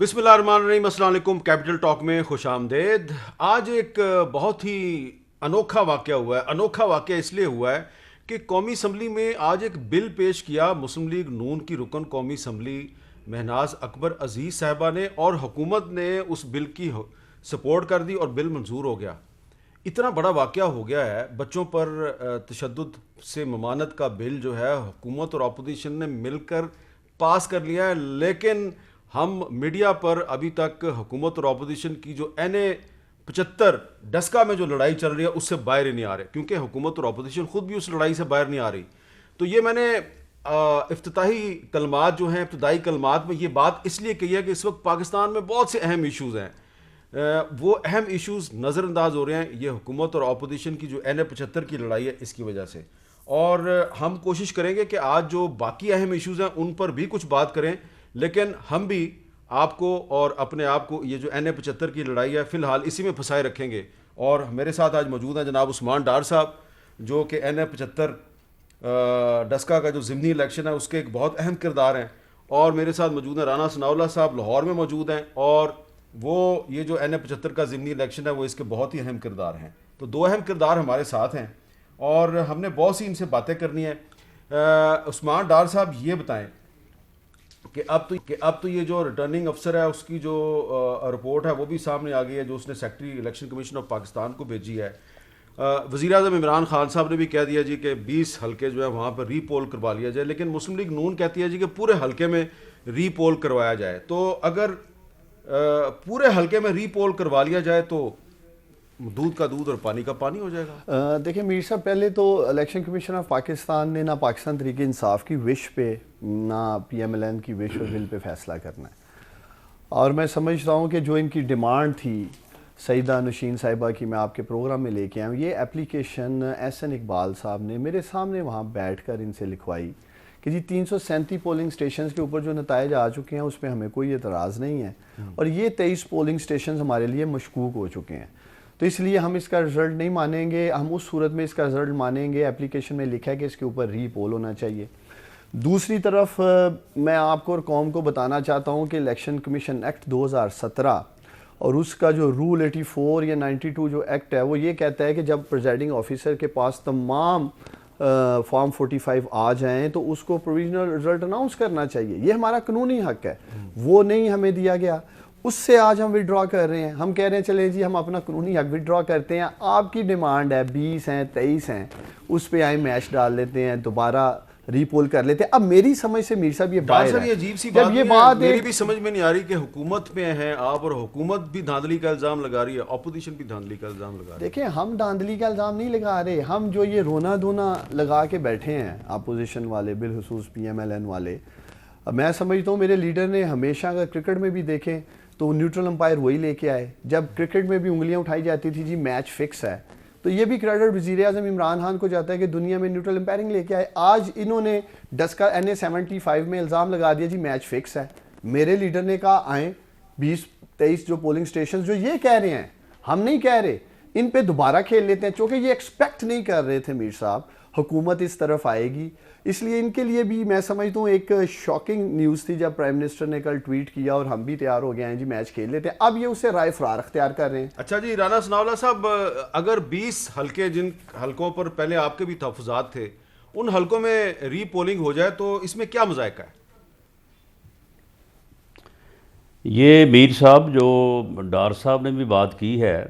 بسم اللہ الرحمن الرحیم، السلام علیکم۔ کیپٹل ٹاک میں خوش آمدید۔ آج ایک بہت ہی انوکھا واقعہ ہوا ہے۔ انوکھا واقعہ اس لیے ہوا ہے کہ قومی اسمبلی میں آج ایک بل پیش کیا مسلم لیگ نون کی رکن قومی اسمبلی مہناز اکبر عزیز صاحبہ نے، اور حکومت نے اس بل کی سپورٹ کر دی اور بل منظور ہو گیا۔ اتنا بڑا واقعہ ہو گیا ہے، بچوں پر تشدد سے ممانعت کا بل جو ہے حکومت اور اپوزیشن نے مل کر پاس کر لیا ہے، لیکن ہم میڈیا پر ابھی تک حکومت اور اپوزیشن کی جو NA-75 ڈسکا میں جو لڑائی چل رہی ہے اس سے باہر ہی نہیں آ رہے، کیونکہ حکومت اور اپوزیشن خود بھی اس لڑائی سے باہر نہیں آ رہی۔ تو یہ میں نے افتتاحی کلمات جو ہیں، ابتدائی کلمات میں یہ بات اس لیے کہی ہے کہ اس وقت پاکستان میں بہت سے اہم ایشوز ہیں، وہ اہم ایشوز نظر انداز ہو رہے ہیں یہ حکومت اور اپوزیشن کی جو NA-75 کی لڑائی ہے اس کی وجہ سے۔ اور ہم کوشش کریں گے کہ آج جو باقی اہم ایشوز ہیں ان پر بھی کچھ بات کریں، لیکن ہم بھی آپ کو اور اپنے آپ کو یہ جو NA-75 کی لڑائی ہے فی الحال اسی میں پھنسائے رکھیں گے۔ اور میرے ساتھ آج موجود ہیں جناب عثمان ڈار صاحب، جو کہ NA-75 ڈسکا کا جو ضمنی الیکشن ہے اس کے ایک بہت اہم کردار ہیں، اور میرے ساتھ موجود ہیں رانا ثناء اللہ صاحب، لاہور میں موجود ہیں، اور وہ یہ جو NA-75 کا ضمنی الیکشن ہے وہ اس کے بہت ہی اہم کردار ہیں۔ تو دو اہم کردار ہمارے ساتھ ہیں اور ہم نے بہت سی ان سے باتیں کرنی ہیں۔ عثمان ڈار صاحب یہ بتائیں کہ اب تو یہ جو ریٹرننگ افسر ہے اس کی جو رپورٹ ہے وہ بھی سامنے آ گئی ہے، جو اس نے secretary election commission of Pakistan کو بھیجی ہے۔ وزیر اعظم عمران خان صاحب نے بھی کہہ دیا جی کہ 20 حلقے جو ہے وہاں پر ری پول کروا لیا جائے، لیکن مسلم لیگ نون کہتی ہے جی کہ پورے حلقے میں ری پول کروایا جائے۔ تو اگر پورے حلقے میں ری پول کروا لیا جائے تو دودھ کا دودھ اور پانی کا پانی ہو جائے گا۔ دیکھیں میر صاحب، پہلے تو الیکشن کمیشن آف پاکستان نے نہ پاکستان تحریک انصاف کی وش پہ نہ PMLN کی وش اور بل پہ فیصلہ کرنا ہے، اور میں سمجھتا ہوں کہ جو ان کی ڈیمانڈ تھی سعیدہ نشین صاحبہ کی، میں آپ کے پروگرام میں لے کے آیا ہوں، یہ اپلیکیشن SN اقبال صاحب نے میرے سامنے وہاں بیٹھ کر ان سے لکھوائی کہ جی 337 پولنگ سٹیشنز کے اوپر جو نتائج آ چکے ہیں اس پہ ہمیں کوئی اعتراض نہیں ہے، اور یہ 23 پولنگ سٹیشنز ہمارے لیے مشکوک ہو چکے ہیں، تو اس لیے ہم اس کا رزلٹ نہیں مانیں گے۔ ہم اس صورت میں اس کا رزلٹ مانیں گے، اپلیکیشن میں لکھا ہے کہ اس کے اوپر ری پول ہونا چاہیے۔ دوسری طرف میں آپ کو اور قوم کو بتانا چاہتا ہوں کہ الیکشن کمیشن ایکٹ 2017 اور اس کا جو رول 84 یا 92 جو ایکٹ ہے وہ یہ کہتا ہے کہ جب پریزائڈنگ آفیسر کے پاس تمام فارم 45 آ جائیں تو اس کو پروویژنل رزلٹ اناؤنس کرنا چاہیے، یہ ہمارا قانونی حق ہے، وہ نہیں ہمیں دیا گیا، اس سے آج ہم وڈرا کر رہے ہیں۔ ہم کہہ رہے ہیں چلیں جی ہم اپنا قانونی حق وڈرا کرتے ہیں، آپ کی ڈیمانڈ ہے 20 ہیں 23 ہیں، اس پہ آئیں میچ ڈال لیتے ہیں، دوبارہ ری پول کر لیتے ہیں۔ اب میری سمجھ سے میر صاحب یہ باہر ہے، یہ عجیب سی جب یہ بات میری بھی سمجھ میں نہیں آ رہی کہ حکومت میں ہیں آپ اور حکومت بھی دھاندلی کا الزام لگا رہی ہے، اپوزیشن بھی دھاندلی کا الزام لگا رہی ہے۔ دیکھیں ہم دھاندلی کا الزام نہیں لگا رہے، ہم جو یہ رونا دھونا لگا کے بیٹھے ہیں اپوزیشن والے، بالخصوص PMLN والے، میں سمجھتا ہوں میرے لیڈر نے ہمیشہ اگر کرکٹ میں بھی دیکھیں تو نیوٹرل امپائر وہی لے کے آئے، جب کرکٹ میں بھی انگلیاں اٹھائی جاتی تھی جی میچ فکس ہے، تو یہ بھی کریڈٹ وزیر اعظم عمران خان کو جاتا ہے کہ دنیا میں نیوٹرل امپائرنگ لے کے آئے۔ آج انہوں نے ڈسکا NA-75 میں الزام لگا دیا جی میچ فکس ہے، میرے لیڈر نے کہا آئیں 20-23 جو پولنگ سٹیشنز جو یہ کہہ رہے ہیں، ہم نہیں کہہ رہے، ان پہ دوبارہ کھیل لیتے ہیں، چونکہ یہ ایکسپیکٹ نہیں کر رہے تھے میر صاحب حکومت اس طرف آئے گی، اس لیے ان کے لیے بھی میں سمجھتا ہوں ایک شاکنگ نیوز تھی جب پرائم منسٹر نے کل ٹویٹ کیا اور ہم بھی تیار ہو گئے ہیں جی میچ کھیل لیتے ہیں۔ اب یہ اسے رائے فرار اختیار کر رہے ہیں۔ اچھا جی رانا ثناء اللہ صاحب، اگر 20 حلقے جن حلقوں پر پہلے آپ کے بھی تحفظات تھے ان حلقوں میں ری پولنگ ہو جائے تو اس میں کیا مذائقہ ہے؟ یہ میر صاحب جو ڈار صاحب نے بھی بات کی ہے،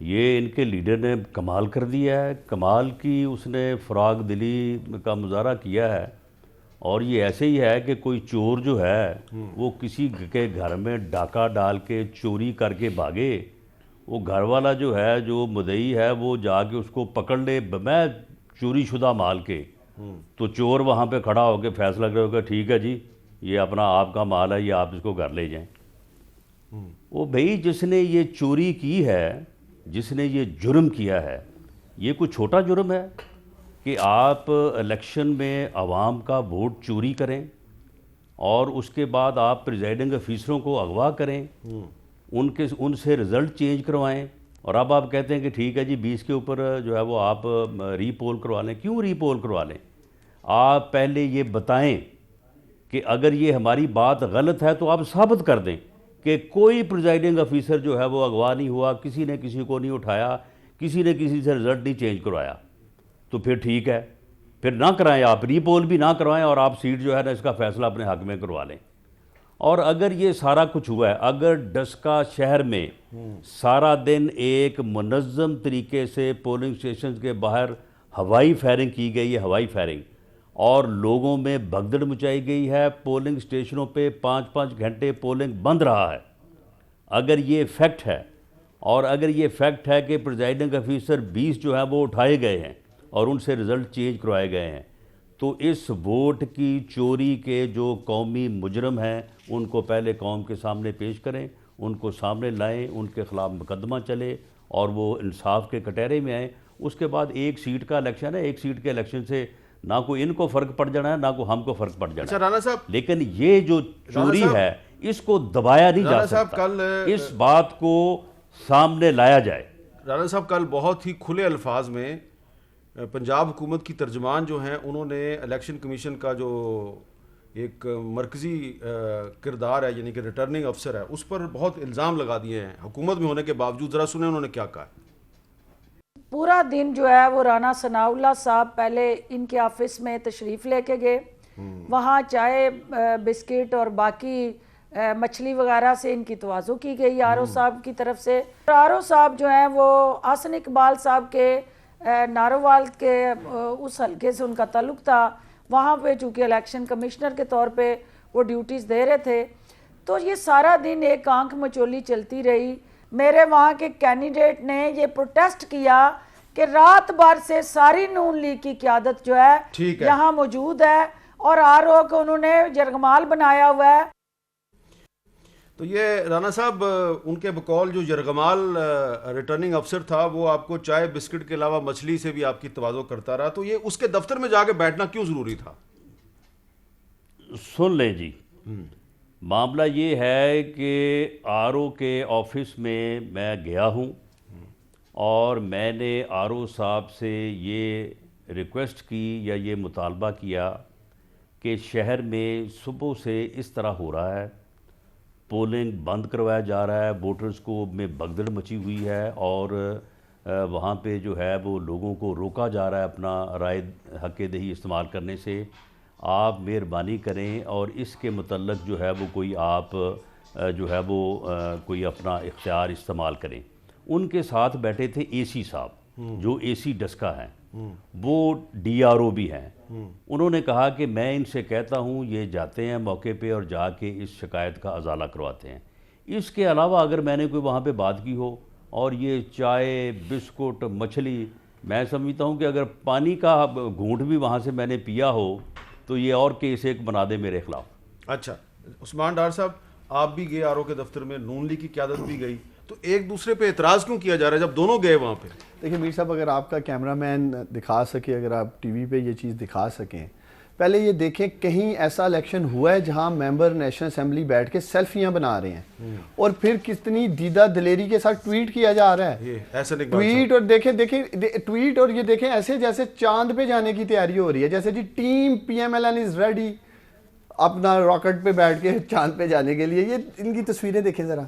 یہ ان کے لیڈر نے کمال کر دیا ہے، کمال کی اس نے فراغ دلی کا مظاہرہ کیا ہے، اور یہ ایسے ہی ہے کہ کوئی چور جو ہے وہ کسی کے گھر میں ڈاکہ ڈال کے چوری کر کے بھاگے، وہ گھر والا جو ہے جو مدعی ہے وہ جا کے اس کو پکڑ لے میں چوری شدہ مال کے، تو چور وہاں پہ کھڑا ہو کے فیصلہ کرے گا ٹھیک ہے جی یہ اپنا آپ کا مال ہے، یہ آپ اس کو گھر لے جائیں۔ وہ بھئی جس نے یہ چوری کی ہے، جس نے یہ جرم کیا ہے، یہ کوئی چھوٹا جرم ہے کہ آپ الیکشن میں عوام کا ووٹ چوری کریں اور اس کے بعد آپ پریزائڈنگ افیسروں کو اغوا کریں، ان سے رزلٹ چینج کروائیں، اور اب آپ کہتے ہیں کہ ٹھیک ہے جی 20 کے اوپر جو ہے وہ آپ ری پول کروا لیں۔ کیوں ری پول کروا لیں؟ آپ پہلے یہ بتائیں کہ اگر یہ ہماری بات غلط ہے تو آپ ثابت کر دیں کہ کوئی پریزائڈنگ آفیسر جو ہے وہ اغوا نہیں ہوا, کسی نے کسی کو نہیں اٹھایا, کسی نے کسی سے رزلٹ نہیں چینج کروایا. تو پھر ٹھیک ہے, پھر نہ کرائیں, آپ ری پول بھی نہ کروائیں اور آپ سیٹ جو ہے نا اس کا فیصلہ اپنے حق میں کروا لیں. اور اگر یہ سارا کچھ ہوا ہے, اگر ڈسکا شہر میں سارا دن ایک منظم طریقے سے پولنگ سٹیشنز کے باہر ہوائی فائرنگ کی گئی ہے, ہوائی فائرنگ, اور لوگوں میں بھگدڑ مچائی گئی ہے, پولنگ سٹیشنوں پہ 5-5 گھنٹے پولنگ بند رہا ہے, اگر یہ فیکٹ ہے, اور اگر یہ فیکٹ ہے کہ پریزائڈنگ آفیسر 20 جو ہے وہ اٹھائے گئے ہیں اور ان سے رزلٹ چینج کروائے گئے ہیں, تو اس ووٹ کی چوری کے جو قومی مجرم ہیں ان کو پہلے قوم کے سامنے پیش کریں, ان کو سامنے لائیں, ان کے خلاف مقدمہ چلے اور وہ انصاف کے کٹہرے میں آئیں. اس کے بعد ایک سیٹ کا الیکشن ہے, ایک سیٹ کے الیکشن سے نہ کوئی ان کو فرق پڑ جانا ہے نہ کو ہم کو فرق پڑ جانا ہے. رانا صاحب, لیکن یہ جو چوری ہے اس کو دبایا نہیں جا سکتا, اس بات کو سامنے لایا جائے. رانا صاحب کل بہت ہی کھلے الفاظ میں پنجاب حکومت کی ترجمان جو ہیں انہوں نے الیکشن کمیشن کا جو ایک مرکزی کردار ہے یعنی کہ ریٹرننگ افسر ہے اس پر بہت الزام لگا دیے ہیں حکومت میں ہونے کے باوجود. ذرا سنیں انہوں نے کیا کہا. پورا دن جو ہے وہ رانا ثناء اللہ صاحب پہلے ان کے آفس میں تشریف لے کے گئے, وہاں چائے بسکٹ اور باقی مچھلی وغیرہ سے ان کی تواضع کی گئی آر او صاحب کی طرف سے. آر او صاحب جو ہیں وہ حسن اقبال صاحب کے نارووال کے اس حلقے سے ان کا تعلق تھا, وہاں پہ چونکہ الیکشن کمشنر کے طور پہ وہ ڈیوٹیز دے رہے تھے. تو یہ سارا دن ایک آنکھ مچولی چلتی رہی. میرے وہاں کے کینڈیڈیٹ نے یہ پروٹیسٹ کیا کہ رات بھر سے ساری نون لیگ کی قیادت جو ہے یہاں موجود ہے اور آر او کو انہوں نے یرغمال بنایا ہوا ہے. تو یہ رانا صاحب ان کے بقول جو یرغمال ریٹرننگ افسر تھا وہ آپ کو چائے بسکٹ کے علاوہ مچھلی سے بھی آپ کی تواضع کرتا رہا, تو یہ اس کے دفتر میں جا کے بیٹھنا کیوں ضروری تھا؟ سن لیں جی, معاملہ یہ ہے کہ آر او کے آفس میں گیا ہوں اور میں نے آر او صاحب سے یہ ریکویسٹ کی یا یہ مطالبہ کیا کہ شہر میں صبح سے اس طرح ہو رہا ہے, پولنگ بند کروایا جا رہا ہے, ووٹرز کو میں بھگدڑ مچی ہوئی ہے اور وہاں پہ جو ہے وہ لوگوں کو روکا جا رہا ہے اپنا رائے حق دہی استعمال کرنے سے. آپ مہربانی کریں اور اس کے متعلق جو ہے وہ کوئی آپ جو ہے وہ کوئی اپنا اختیار استعمال کریں. ان کے ساتھ بیٹھے تھے اے سی صاحب جو اے سی ڈسکا ہیں, وہ ڈی آر او بھی ہیں. انہوں نے کہا کہ میں ان سے کہتا ہوں یہ جاتے ہیں موقع پہ اور جا کے اس شکایت کا ازالہ کرواتے ہیں. اس کے علاوہ اگر میں نے کوئی وہاں پہ بات کی ہو اور یہ چائے بسکٹ مچھلی, میں سمجھتا ہوں کہ اگر پانی کا گھونٹ بھی وہاں سے میں نے پیا ہو تو یہ اور کیس ایک بنا دے میرے خلاف. اچھا عثمان ڈار صاحب, آپ بھی گئے آر او کے دفتر میں, نون لیگ کی قیادت بھی گئی, تو ایک دوسرے پہ اعتراض کیوں کیا جا رہا ہے جب دونوں گئے وہاں پہ؟ دیکھیں میر صاحب, اگر آپ کا کیمرہ مین دکھا سکے, اگر آپ ٹی وی پہ یہ چیز دکھا سکیں, پہلے یہ دیکھیں کہیں ایسا الیکشن ہوا ہے جہاں ممبر نیشنل اسمبلی بیٹھ کے سیلفیاں بنا رہے ہیں اور پھر کتنی دیدہ دلیری کے ساتھ ٹویٹ کیا جا رہا ہے, ٹویٹ, اور دیکھیں ٹویٹ, اور یہ دیکھیں ایسے جیسے چاند پہ جانے کی تیاری ہو رہی ہے, جیسے جی team P M L N is ready اپنا راکٹ پہ بیٹھ کے چاند پہ جانے کے لیے. یہ ان کی تصویریں دیکھیں ذرا.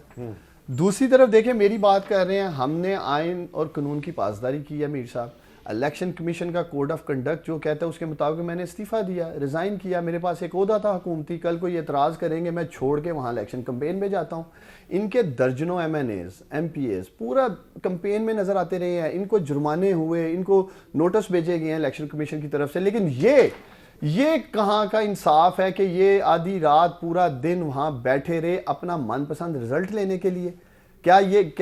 دوسری طرف دیکھیں, میری بات کر رہے ہیں, ہم نے آئین اور قانون کی پاسداری کی ہے میر صاحب. الیکشن کمیشن کا کوڈ آف کنڈکٹ جو کہتا ہے اس کے مطابق میں نے استعفیٰ دیا, ریزائن کیا. میرے پاس ایک عہدہ تھا حکومتی, کل کو یہ اعتراض کریں گے میں چھوڑ کے وہاں الیکشن کمپین میں جاتا ہوں. ان کے درجنوں MNAs MPAs پورا کمپین میں نظر آتے رہے ہیں, ان کو جرمانے ہوئے, ان کو نوٹس بھیجے گئے ہیں الیکشن کمیشن کی طرف سے. لیکن یہ کہاں کا انصاف ہے کہ یہ آدھی رات پورا دن وہاں بیٹھے رہے اپنا من پسند رزلٹ لینے کے لیے؟ کیا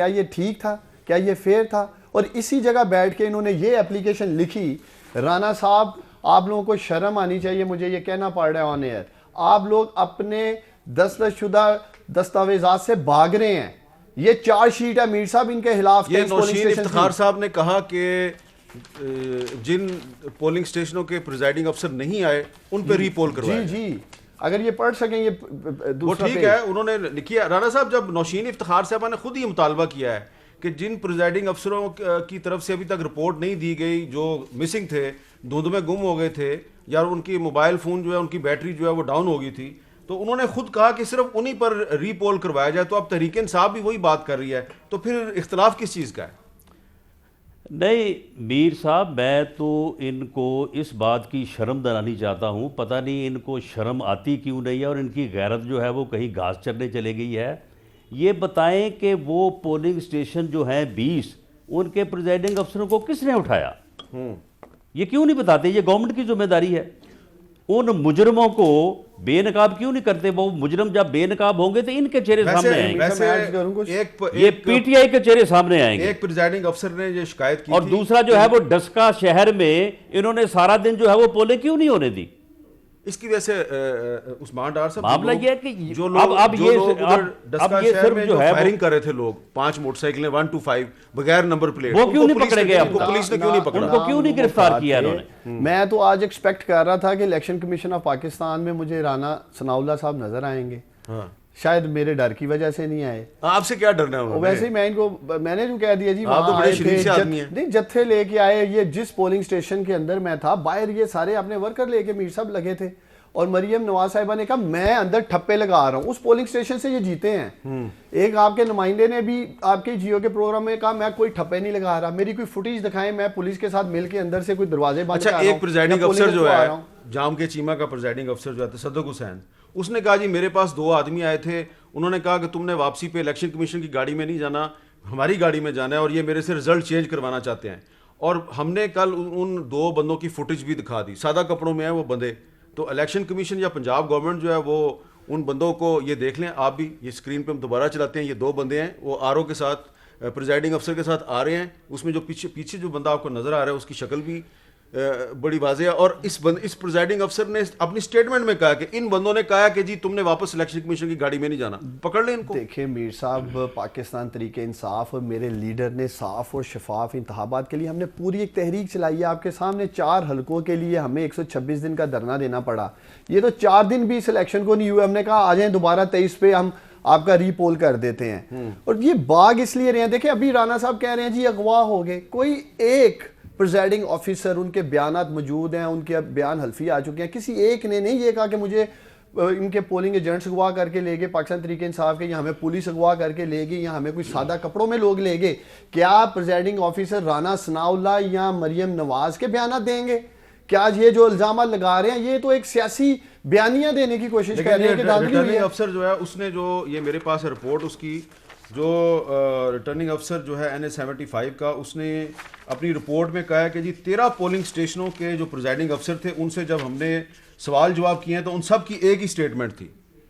یہ ٹھیک تھا؟ کیا یہ فیئر تھا؟ اور اسی جگہ بیٹھ کے انہوں نے یہ اپلیکیشن لکھی. رانا صاحب, آپ لوگوں کو شرم آنی چاہیے, مجھے یہ کہنا پڑ رہا ہے آن ایئر, آپ لوگ اپنے دستخط شدہ دستاویزات سے بھاگ رہے ہیں. یہ چارج شیٹ ہے میر صاحب ان کے خلاف. یہ نوشین افتخار صاحب نے کہا کہ جن پولنگ سٹیشنوں کے پریزائڈنگ افسر نہیں آئے ان پہ ری پول کروائے. جی اگر یہ پڑھ سکیں یہ وہ ٹھیک ہے, انہوں نے لکھی ہے. رانا صاحب, جب نوشین افتخار صاحبہ نے خود ہی مطالبہ کیا ہے کہ جن پریزائڈنگ افسروں کی طرف سے ابھی تک رپورٹ نہیں دی گئی, جو مسنگ تھے, دھند میں گم ہو گئے تھے, یا ان کی موبائل فون جو ہے ان کی بیٹری جو ہے وہ ڈاؤن ہو گئی تھی, تو تو انہوں نے خود کہا کہ صرف انہی پر ری پول کروایا جائے. تو اب تحریک انصاف بھی وہی بات کر رہی ہے, تو پھر اختلاف کس چیز کا ہے؟ نہیں میر صاحب, میں تو ان کو اس بات کی شرم دلانی چاہتا ہوں, پتہ نہیں ان کو شرم آتی کیوں نہیں ہے, اور ان کی غیرت جو ہے وہ کہیں گھاس چرنے چلے گئی ہے. یہ بتائیں کہ وہ پولنگ اسٹیشن جو ہیں 20, ان کے پریزائڈنگ افسروں کو کس نے اٹھایا؟ یہ کیوں نہیں بتاتے؟ یہ گورنمنٹ کی ذمہ داری ہے. ان مجرموں کو بے نقاب کیوں نہیں کرتے؟ وہ مجرم جب بے نقاب ہوں گے تو ان کے چہرے سامنے آئیں گے, یہ پی ٹی آئی کے چہرے سامنے آئیں گے. ایک پریزائڈنگ افسر نے یہ شکایت کی اور دوسرا جو ہے وہ ڈسکا شہر میں انہوں نے سارا دن جو ہے وہ پولنگ کیوں نہیں ہونے دی؟ اس کی وجہ سے عثمان ڈار صاحب معاملہ یہ ہے کہ جو لوگ ڈسکا شہر میں جو فائرنگ کر رہے تھے لوگ 5 موٹر سائیکلیں 125 بغیر نمبر پلیٹ, وہ کیوں نہیں پکڑے گئے؟ پولیس نے کیوں نہیں پکڑا؟ ان کو کیوں نہیں گرفتار کیا انہوں نے؟ میں تو آج ایکسپیکٹ کر رہا تھا کہ الیکشن کمیشن آف پاکستان میں مجھے رانا ثناء اللہ صاحب نظر آئیں گے, شاید میرے ڈر کی وجہ سے نہیں آئے. آپ سے کیا ڈرنا ہے؟ ویسے ہی میں نے جو کہہ دیا جی, آپ تو بڑے شریف سے آدمی ہیں. نہیں, جتھے لے کے آئے, یہ جس پولنگ سٹیشن کے اندر میں تھا, باہر یہ سارے اپنے ورکر لے کے میر صاحب لگے تھے, اور مریم نواز صاحبہ نے کہا میں اندر ٹھپے لگا رہا ہوں. اس پولنگ سٹیشن سے یہ جیتے ہیں. ایک آپ کے نمائندے نے بھی آپ کے جیو کے پروگرام میں کہا میں کوئی ٹھپے نہیں لگا رہا, میری کوئی فوٹیج دکھائیں, میں پولیس کے ساتھ مل کے اندر سے کوئی دروازے بند کر رہا ہوں. ایک پریزائڈنگ افسر جو ہے جام کے چیمہ کا پریزائڈنگ افسر جو ہے تصدق حسین, اس نے کہا جی میرے پاس 2 آدمی آئے تھے, انہوں نے کہا کہ تم نے واپسی پہ الیکشن کمیشن کی گاڑی میں نہیں جانا, ہماری گاڑی میں جانا ہے, اور یہ میرے سے رزلٹ چینج کروانا چاہتے ہیں. اور ہم نے کل ان 2 بندوں کی فوٹیج بھی دکھا دی, سادہ کپڑوں میں ہیں وہ بندے. تو الیکشن کمیشن یا پنجاب گورنمنٹ جو ہے وہ ان بندوں کو یہ دیکھ لیں. آپ بھی یہ اسکرین پہ ہم دوبارہ چلاتے ہیں, یہ 2 بندے ہیں, وہ آر او کے ساتھ پریزائڈنگ افسر کے ساتھ آ رہے ہیں. اس میں جو پیچھے جو بندہ آپ کو نظر آ رہا ہے اس کی شکل بھی بڑی واضح ہے. اور اس پریزائڈنگ افسر نے اپنی اسٹیٹمنٹ میں کہا کہ ان بندوں نے کہا کہ جی تم نے واپس الیکشن کمیشن کی گاڑی میں نہیں جانا, پکڑ لیں ان کو. دیکھیں میر صاحب, پاکستان تحریک انصاف اور میرے لیڈر نے صاف اور شفاف انتخابات کے لیے ہم نے پوری ایک تحریک چلائی ہے. آپ کے سامنے 4 حلقوں کے لیے ہمیں 126 دن کا دھرنا دینا پڑا. یہ تو 4 دن بھی اس الیکشن کو نہیں ہوئے. ہم نے کہا آ جائیں دوبارہ 23 پہ ہم آپ کا ری پول کر دیتے ہیں. اور یہ باغ اس لیے رہے ہیں, دیکھیں ابھی رانا صاحب کہہ رہے ہیں جی اغوا ہو گئے, کوئی ایک پریزائڈنگ آفیسر, ان کے بیانات موجود ہیں, ان کے بیان حلفی آ چکے ہیں, کسی ایک نے نہیں یہ کہا کہ مجھے ان کے پولنگ ایجنٹس اغوا کر کے لے گئے پاکستان تحریک انصاف کے, یا ہمیں پولیس اغوا کر کے لے گئی, یا ہمیں کوئی سادہ کپڑوں میں لوگ لے گئے. کیا پریزائڈنگ آفیسر رانا ثناء اللہ یا مریم نواز کے بیانات دیں گے؟ کیا یہ جو الزامات لگا رہے ہیں یہ تو ایک سیاسی بیانیاں دینے کی کوشش کر رہے ہیں کہ دھاندلی ہوئی ہے. افسر جو ہے اس نے جو یہ میرے پاس رپورٹ اس کی جو ریٹرننگ افسر جو ہے NA-75 کا, اس نے اپنی رپورٹ میں کہا ہے کہ جی 13 پولنگ سٹیشنوں کے جو پریزائڈنگ افسر تھے ان سے جب ہم نے سوال جواب کیے ہیں تو ان سب کی ایک ہی سٹیٹمنٹ تھی,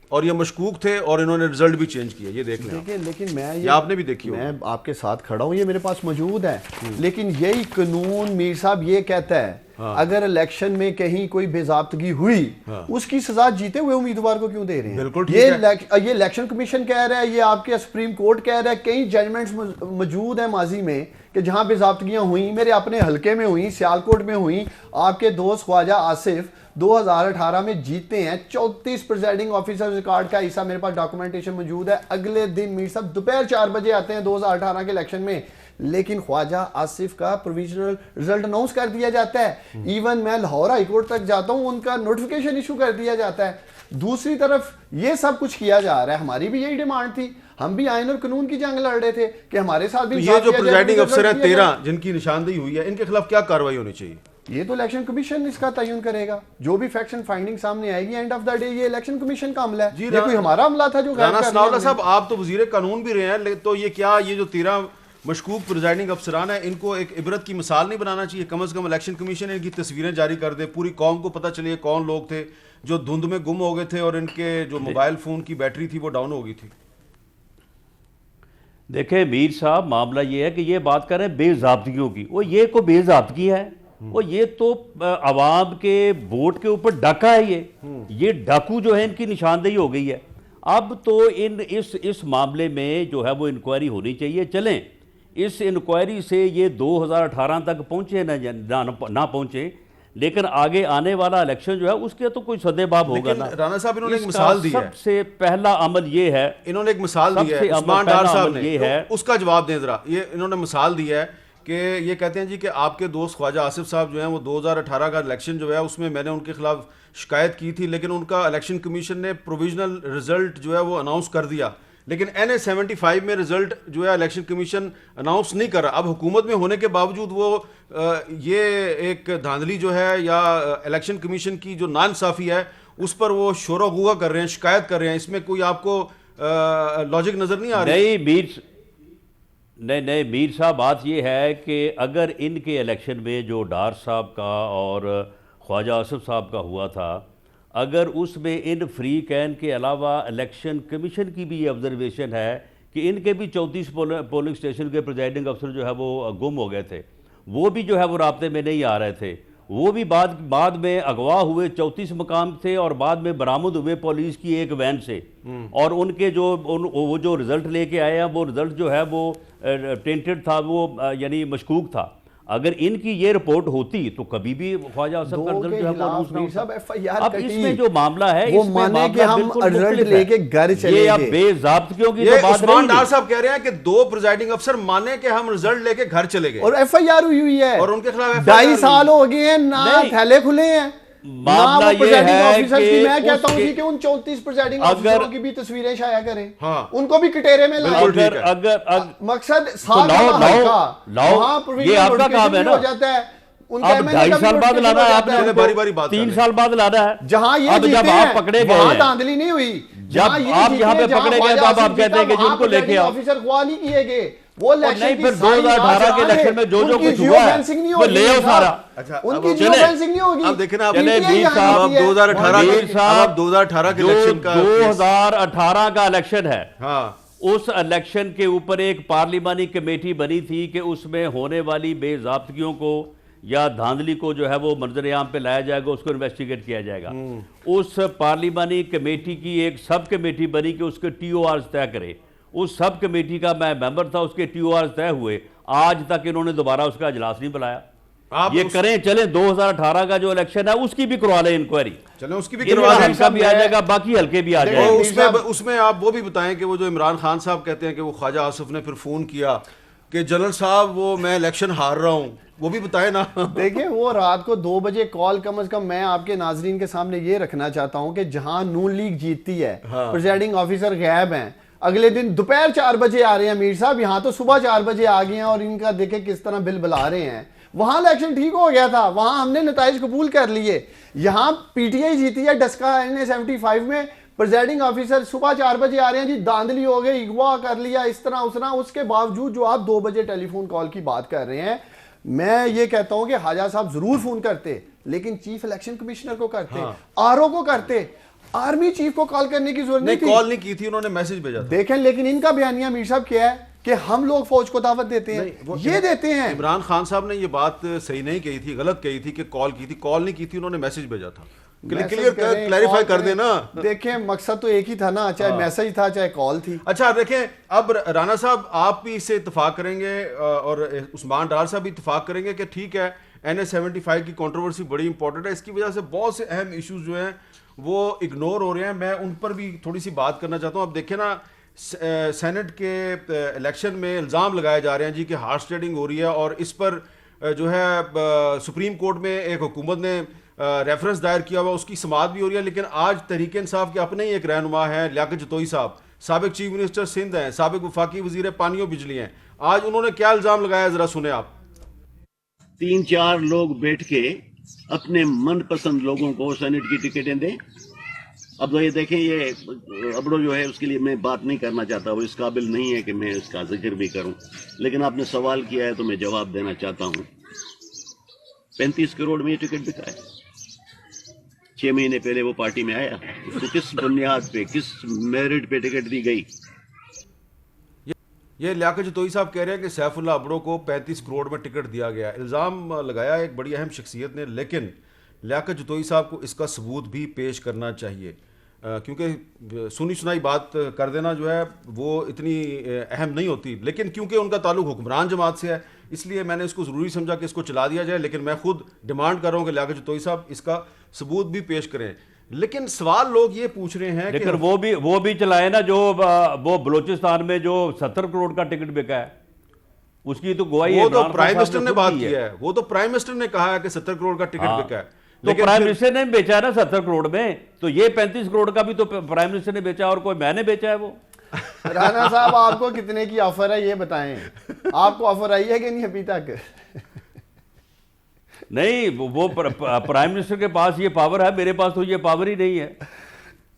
اور یہ مشکوک تھے, اور انہوں نے رزلٹ بھی چینج کیے. یہ دیکھ لیں, لیکن میں آپ نے بھی دیکھی ہو, میں آپ کے ساتھ کھڑا ہوں, یہ میرے پاس موجود ہے. لیکن یہی قانون میر صاحب یہ کہتا ہے اگر الیکشن میں کہیں کوئی بے ضابطگی ہوئی اس کی سزا جیتے ہوئے امیدوار کو کیوں دے رہے ہیں؟ بالکل یہ الیکشن کمیشن کہہ رہا ہے, یہ آپ کے سپریم کورٹ کہہ رہا ہے, کئی ججمنٹس موجود ہیں ماضی میں کہ جہاں بے ضابطگیاں ہوئیں, میرے اپنے حلقے میں ہوئیں, سیالکوٹ میں ہوئیں. آپ کے دوست خواجہ آصف 2018 میں جیتے ہیں. 34 پریزائڈنگ آفیسر ریکارڈ کا حصہ میرے پاس ڈاکومنٹیشن موجود ہے. اگلے دن میر صاحب دوپہر 4 بجے آتے ہیں 2018 کے الیکشن میں, لیکن خواجہ آصف کا پروویژنل رزلٹ اناؤنس کر دیا جاتا ہے. ایون میں لاہور ہائی کورٹ تک جاتا ہوں, ان کا نوٹیفیکیشن ایشو کر دیا جاتا ہے. دوسری طرف یہ سب کچھ کیا جا رہا ہے. ہماری بھی یہی ڈیمانڈ تھی, ہم بھی آئین اور قانون کی جنگ لڑ رہے تھے کہ ہمارے ساتھ بھی. یہ جو پریزائڈنگ افسر ہیں 13 جن کی نشاندہی ہوئی ہے, ان کے خلاف کیا کارروائی ہونی چاہیے؟ یہ تو الیکشن کمیشن اس کا تعین کرے گا. جو بھی فیکٹس اینڈ فائنڈنگ سامنے آئے گی اینڈ آف دا ڈے یہ الیکشن کمیشن کا عملہ ہے. یہ کوئی ہمارا عملہ تھا جو رانا ثناء اللہ صاحب آپ تو وزیر قانون بھی رہے ہیں, تو یہ کیا یہ جو 13 مشکوک پریزائڈنگ افسران ہیں ان کو ایک عبرت کی مثال نہیں بنانا چاہیے؟ کم از کم الیکشن کمیشن ان کی تصویریں جاری کر دے, پوری قوم کو پتہ چلے کون لوگ تھے جو دھند میں گم ہو گئے تھے اور ان کے جو موبائل فون کی بیٹری تھی وہ ڈاؤن ہو گئی تھی. دیکھیں میر صاحب, معاملہ یہ ہے کہ یہ بات کر رہے ہیں بے ضابطگیوں کی. وہ یہ کوئی بے ضابطگی ہے؟ وہ یہ تو عوام کے ووٹ کے اوپر ڈاکہ ہے. یہ ڈاکو جو ہے ان کی نشاندہی ہو گئی ہے. اب تو اس معاملے میں جو ہے وہ انکوائری ہونی چاہیے. چلیں اس انکوائری سے یہ 2018 تک پہنچے نہ پہنچے, لیکن آگے آنے والا الیکشن جو ہے اس کے تو کوئی سدے باب ہوگا نا. رانا صاحب انہوں نے ایک مثال دی ہے, سب سے پہلا عمل یہ ہے, انہوں نے ایک مثال دی ہے, عثمان ڈار صاحب نے, اس کا جواب دیں ذرا. یہ انہوں نے مثال دی ہے کہ یہ کہتے ہیں جی کہ آپ کے دوست خواجہ آصف صاحب جو ہیں وہ 2018 کا الیکشن جو ہے اس میں میں نے ان کے خلاف شکایت کی تھی، لیکن ان کا الیکشن کمیشن نے پروویژنل رزلٹ جو ہے وہ اناؤنس کر دیا، لیکن NA-75 میں رزلٹ جو ہے الیکشن کمیشن اناؤنس نہیں کر رہا۔ اب حکومت میں ہونے کے باوجود وہ یہ ایک دھاندلی جو ہے یا الیکشن کمیشن کی جو ناانصافی ہے اس پر وہ شور و غوغا کر رہے ہیں، شکایت کر رہے ہیں، اس میں کوئی آپ کو لاجک نظر نہیں آ رہی؟ نہیں میر صاحب، بات یہ ہے کہ اگر ان کے الیکشن میں جو ڈار صاحب کا اور خواجہ آصف صاحب کا ہوا تھا، اگر اس میں ان فریقین کے علاوہ الیکشن کمیشن کی بھی یہ آبزرویشن ہے کہ ان کے بھی 34 پولنگ اسٹیشن کے پریزائڈنگ افسر جو ہے وہ گم ہو گئے تھے، وہ بھی جو ہے وہ رابطے میں نہیں آ رہے تھے، وہ بھی بعد میں اغوا ہوئے 34 مقام تھے اور بعد میں برآمد ہوئے پولیس کی ایک وین سے، اور ان کے وہ جو رزلٹ لے کے آئے ہیں وہ رزلٹ جو ہے وہ ٹینٹڈ تھا، وہ یعنی مشکوک تھا۔ اگر ان کی یہ رپورٹ ہوتی تو کبھی بھی خواجہ آصف کا رزلٹ جو ہے وہ اناؤنس نہ ہوتا۔ اب اس میں جو معاملہ ہے وہ اس میں مانے کہ معاملہ ہم بالکل رزلٹ مختلف لے کے ہے۔ گھر چلے یہ اب گئے، بے ضابطگیوں کی تو یہ بات عثمان رہی ڈار نہیں۔ صاحب کہہ رہے ہیں کہ 2 پریزائڈنگ افسر مانے کہ ہم رزلٹ لے کے گھر چلے گئے، اور FIR ہوئی ہے، اور ان کے خلاف FIR 2.5 سال ہو گئے ہیں، نہ تھیلے کھلے ہیں، معاملہ یہ ہے کہ میں کہتا ہوں کہ ان 34 پریزائڈنگ آفیسروں کی بھی تصویریں شائع کریں، ان کو بھی کٹیرے میں لائیں۔ مقصد سال یہ آپ کا کام ہے نا، اب 2.5 سال بعد لانا ہے، آپ نے 3 سال بعد لانا ہے۔ جہاں یہ اب جب آپ پکڑے گئے وہاں ہیں، دھاندلی نہیں ہوئی، جب آپ یہاں پہ پکڑے گئے تو اب آپ کہتے ہیں کہ جن کو لے کے آؤ، آفیسر خواہ نہیں کیے گئے، وہ نہیں پھر 2018 کے الیکشن میں جو کچھ ہوا ہے وہ لے آؤ سارا۔ ان کی جیو فینسنگ نہیں ہوگی۔ اب دیکھیں نا، اب میر صاحب 2018 کے الیکشن کا 2018 کا الیکشن ہے، ہاں اس الیکشن کے اوپر ایک پارلیمانی کمیٹی بنی تھی کہ اس میں ہونے والی بے ضابطگیوں کو یا دھاندلی کو جو ہے وہ منظر عام پہ لایا جائے گا، اس کو انویسٹیگیٹ کیا جائے گا۔ اس پارلیمانی کمیٹی کی ایک سب کمیٹی بنی کہ اس کے TORs طے کرے، اس سب کمیٹی کا میں ممبر تھا، اس کے TORs طے ہوئے، آج تک انہوں نے دوبارہ اس کا اجلاس نہیں بلایا۔ یہ کریں چلیں 2018 کا جو الیکشن ہے اس کی بھی کروا لیں انکوائری، چلیں اس کی بھی کروا لیں، ہلکا بھی آ جائے گا، باقی ہلکے بھی آ جائے گا۔ اس میں آپ وہ بھی بتائیں کہ وہ جو عمران خان صاحب کہتے ہیں کہ وہ خواجہ آصف نے پھر فون کیا کہ جنرل صاحب وہ میں الیکشن ہار رہا ہوں، وہ بھی بتائیں نا۔ دیکھیں وہ رات کو 2 بجے کال، کم از کم میں آپ کے ناظرین کے سامنے یہ رکھنا چاہتا ہوں کہ جہاں نون لیگ جیتتی ہے، پریزائڈنگ آفیسر غائب ہیں، اگلے دن دوپہر 4 بجے آ رہے ہیں میر صاحب، یہاں تو صبح 4 بجے آ گئے ہیں اور ان کا دیکھیں کس طرح بل بلا رہے ہیں۔ وہاں الیکشن ٹھیک ہو گیا تھا، وہاں ہم نے نتائج قبول کر لیے، یہاں PTI جیتی ہے ڈسکا NA-75 میں، پریزائڈنگ آفیسر صبح 4 بجے آ رہے ہیں جی دھاندلی ہو گئی، اغوا کر لیا، اس طرح اس طرح، اس کے باوجود جو آپ 2 بجے ٹیلی فون کال کی بات کر رہے ہیں، میں یہ کہتا ہوں کہ خواجہ صاحب ضرور فون کرتے، لیکن چیف الیکشن کمشنر کو کرتے، RO کو کرتے، آرمی چیف کو کال کرنے کی ضرورت نہیں تھی۔ کال نہیں کی تھی، انہوں نے میسج بھیجا تھا۔ دیکھیں لیکن ان کا بیانیہ میر صاحب کیا ہے کہ ہم لوگ فوج کو دعوت دیتے ہیں، یہ دیتے ہیں۔ عمران خان صاحب نے یہ بات صحیح نہیں کہی تھی، غلط کہی تھی کہ کال کی تھی، کال نہیں کی تھی، انہوں نے میسج بھیجا تھا۔ کلیریفائی کر دینا۔ دیکھیں مقصد تو ایک ہی تھا نا، چاہے میسج تھا چاہے کال تھی۔ اچھا دیکھیں اب رانا صاحب آپ بھی اس سے اتفاق کریں گے اور عثمان ڈار صاحب بھی اتفاق کریں گے کہ ٹھیک ہے NA-75 کی کنٹروورسی بڑی امپورٹنٹ ہے، اس کی وجہ سے بہت سے اہم ایشوز جو ہیں وہ اگنور ہو رہے ہیں، میں ان پر بھی تھوڑی سی بات کرنا چاہتا ہوں۔ اب دیکھیں نا سینٹ کے الیکشن میں الزام لگائے جا رہے ہیں جی کہ ہارس ٹریڈنگ ہو رہی ہے، اور اس پر جو ہے سپریم کورٹ میں ایک حکومت نے ریفرنس دائر کیا ہوا، اس کی سماعت بھی ہو رہی ہے، لیکن آج تحریک انصاف کے اپنے ہی ایک رہنما ہیں لیاقت جتوئی صاحب، سابق چیف منسٹر سندھ ہیں، سابق وفاقی وزیر پانی و بجلی ہیں، آج انہوں نے کیا الزام لگایا ذرا سنیں آپ۔ 3-4 لوگ بیٹھ کے اپنے من پسند لوگوں کو سینٹ کی ٹکٹیں دیں۔ اب تو یہ دیکھیں، یہ ابڑو جو ہے اس کے لیے میں بات نہیں کرنا چاہتا، وہ اس قابل نہیں ہے کہ میں اس کا ذکر بھی کروں، لیکن آپ نے سوال کیا ہے تو میں جواب دینا چاہتا ہوں۔ 35 کروڑ میں یہ ٹکٹ بکا ہے، 6 مہینے پہلے وہ پارٹی میں آیا، اس کو کس بنیاد پہ، کس میرٹ پہ ٹکٹ دی گئی؟ یہ لیاقت جتوئی صاحب کہہ رہے ہیں کہ سیف اللہ ابڑو کو 35 کروڑ میں ٹکٹ دیا گیا، الزام لگایا ایک بڑی اہم شخصیت نے، لیکن لیاقت جتوئی صاحب کو اس کا ثبوت بھی پیش کرنا چاہیے، کیونکہ سنی سنائی بات کر دینا جو ہے وہ اتنی اہم نہیں ہوتی، لیکن کیونکہ ان کا تعلق حکمران جماعت سے ہے اس لیے میں نے اس کو ضروری سمجھا کہ اس کو چلا دیا جائے، لیکن میں خود ڈیمانڈ کر رہا ہوں کہ لیاقت جتوئی صاحب اس کا ثبوت بھی پیش کریں۔ لیکن سوال لوگ یہ پوچھ رہے ہیں لیکن وہ بھی چلائے نا جو وہ بلوچستان میں جو 70 کروڑ کا ٹکٹ بکا ہے، اس کی تو گواہی وہ تو عمران خان پرائم صاحب منسٹر نے خود بات دی کی ہے، وہ تو پرائم منسٹر نے کہا ہے کہ 70 کروڑ کا ٹکٹ بکا ہے، تو لیکن پرائم پھر منسٹر نے بیچا نا 70 کروڑ میں، تو یہ 35 کروڑ کا بھی تو پرائم منسٹر نے بیچا اور کوئی میں نے بیچا ہے وہ. رانا صاحب آپ کو کتنے کی آفر ہے یہ بتائیں، آپ کو آفر آئی ہے کہ نہیں ابھی تک؟ نہیں وہ پرائم منسٹر کے پاس یہ پاور ہے، میرے پاس تو یہ پاور ہی نہیں ہے.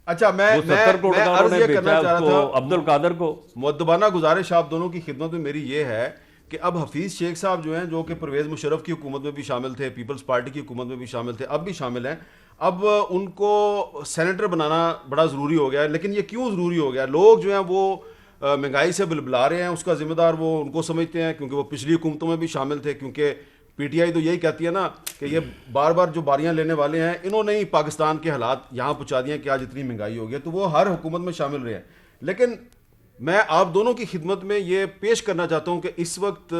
اچھا میں وہ 70 کروڑ کا عرض انہوں یہ نے کرنا بیچا چاہ اس رہا کو تھا، عبد القادر کو. مؤدبانہ گزارش آپ دونوں کی خدمت میں میری یہ ہے کہ اب حفیظ شیخ صاحب جو ہیں، جو کہ پرویز مشرف کی حکومت میں بھی شامل تھے، پیپلز پارٹی کی حکومت میں بھی شامل تھے، اب بھی شامل ہیں، اب ان کو سینیٹر بنانا بڑا ضروری ہو گیا ہے. لیکن یہ کیوں ضروری ہو گیا؟ لوگ جو ہیں وہ مہنگائی سے بلبلا رہے ہیں، اس کا ذمہ دار وہ ان کو سمجھتے ہیں کیونکہ وہ پچھلی حکومتوں میں بھی شامل تھے. کیونکہ پی ٹی آئی تو یہی کہتی ہے نا کہ یہ بار بار جو باریاں لینے والے ہیں انہوں نے ہی پاکستان کے حالات یہاں پہنچا دیے ہیں کہ آج اتنی مہنگائی ہو گئی ہے، تو وہ ہر حکومت میں شامل رہے ہیں. لیکن میں آپ دونوں کی خدمت میں یہ پیش کرنا چاہتا ہوں کہ اس وقت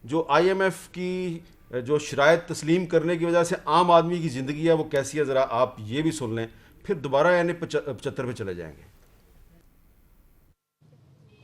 جو آئی ایم ایف کی جو شرائط تسلیم کرنے کی وجہ سے عام آدمی کی زندگی ہے وہ کیسی ہے، ذرا آپ یہ بھی سن لیں، پھر دوبارہ یعنی 75 پہ چلے جائیں گے.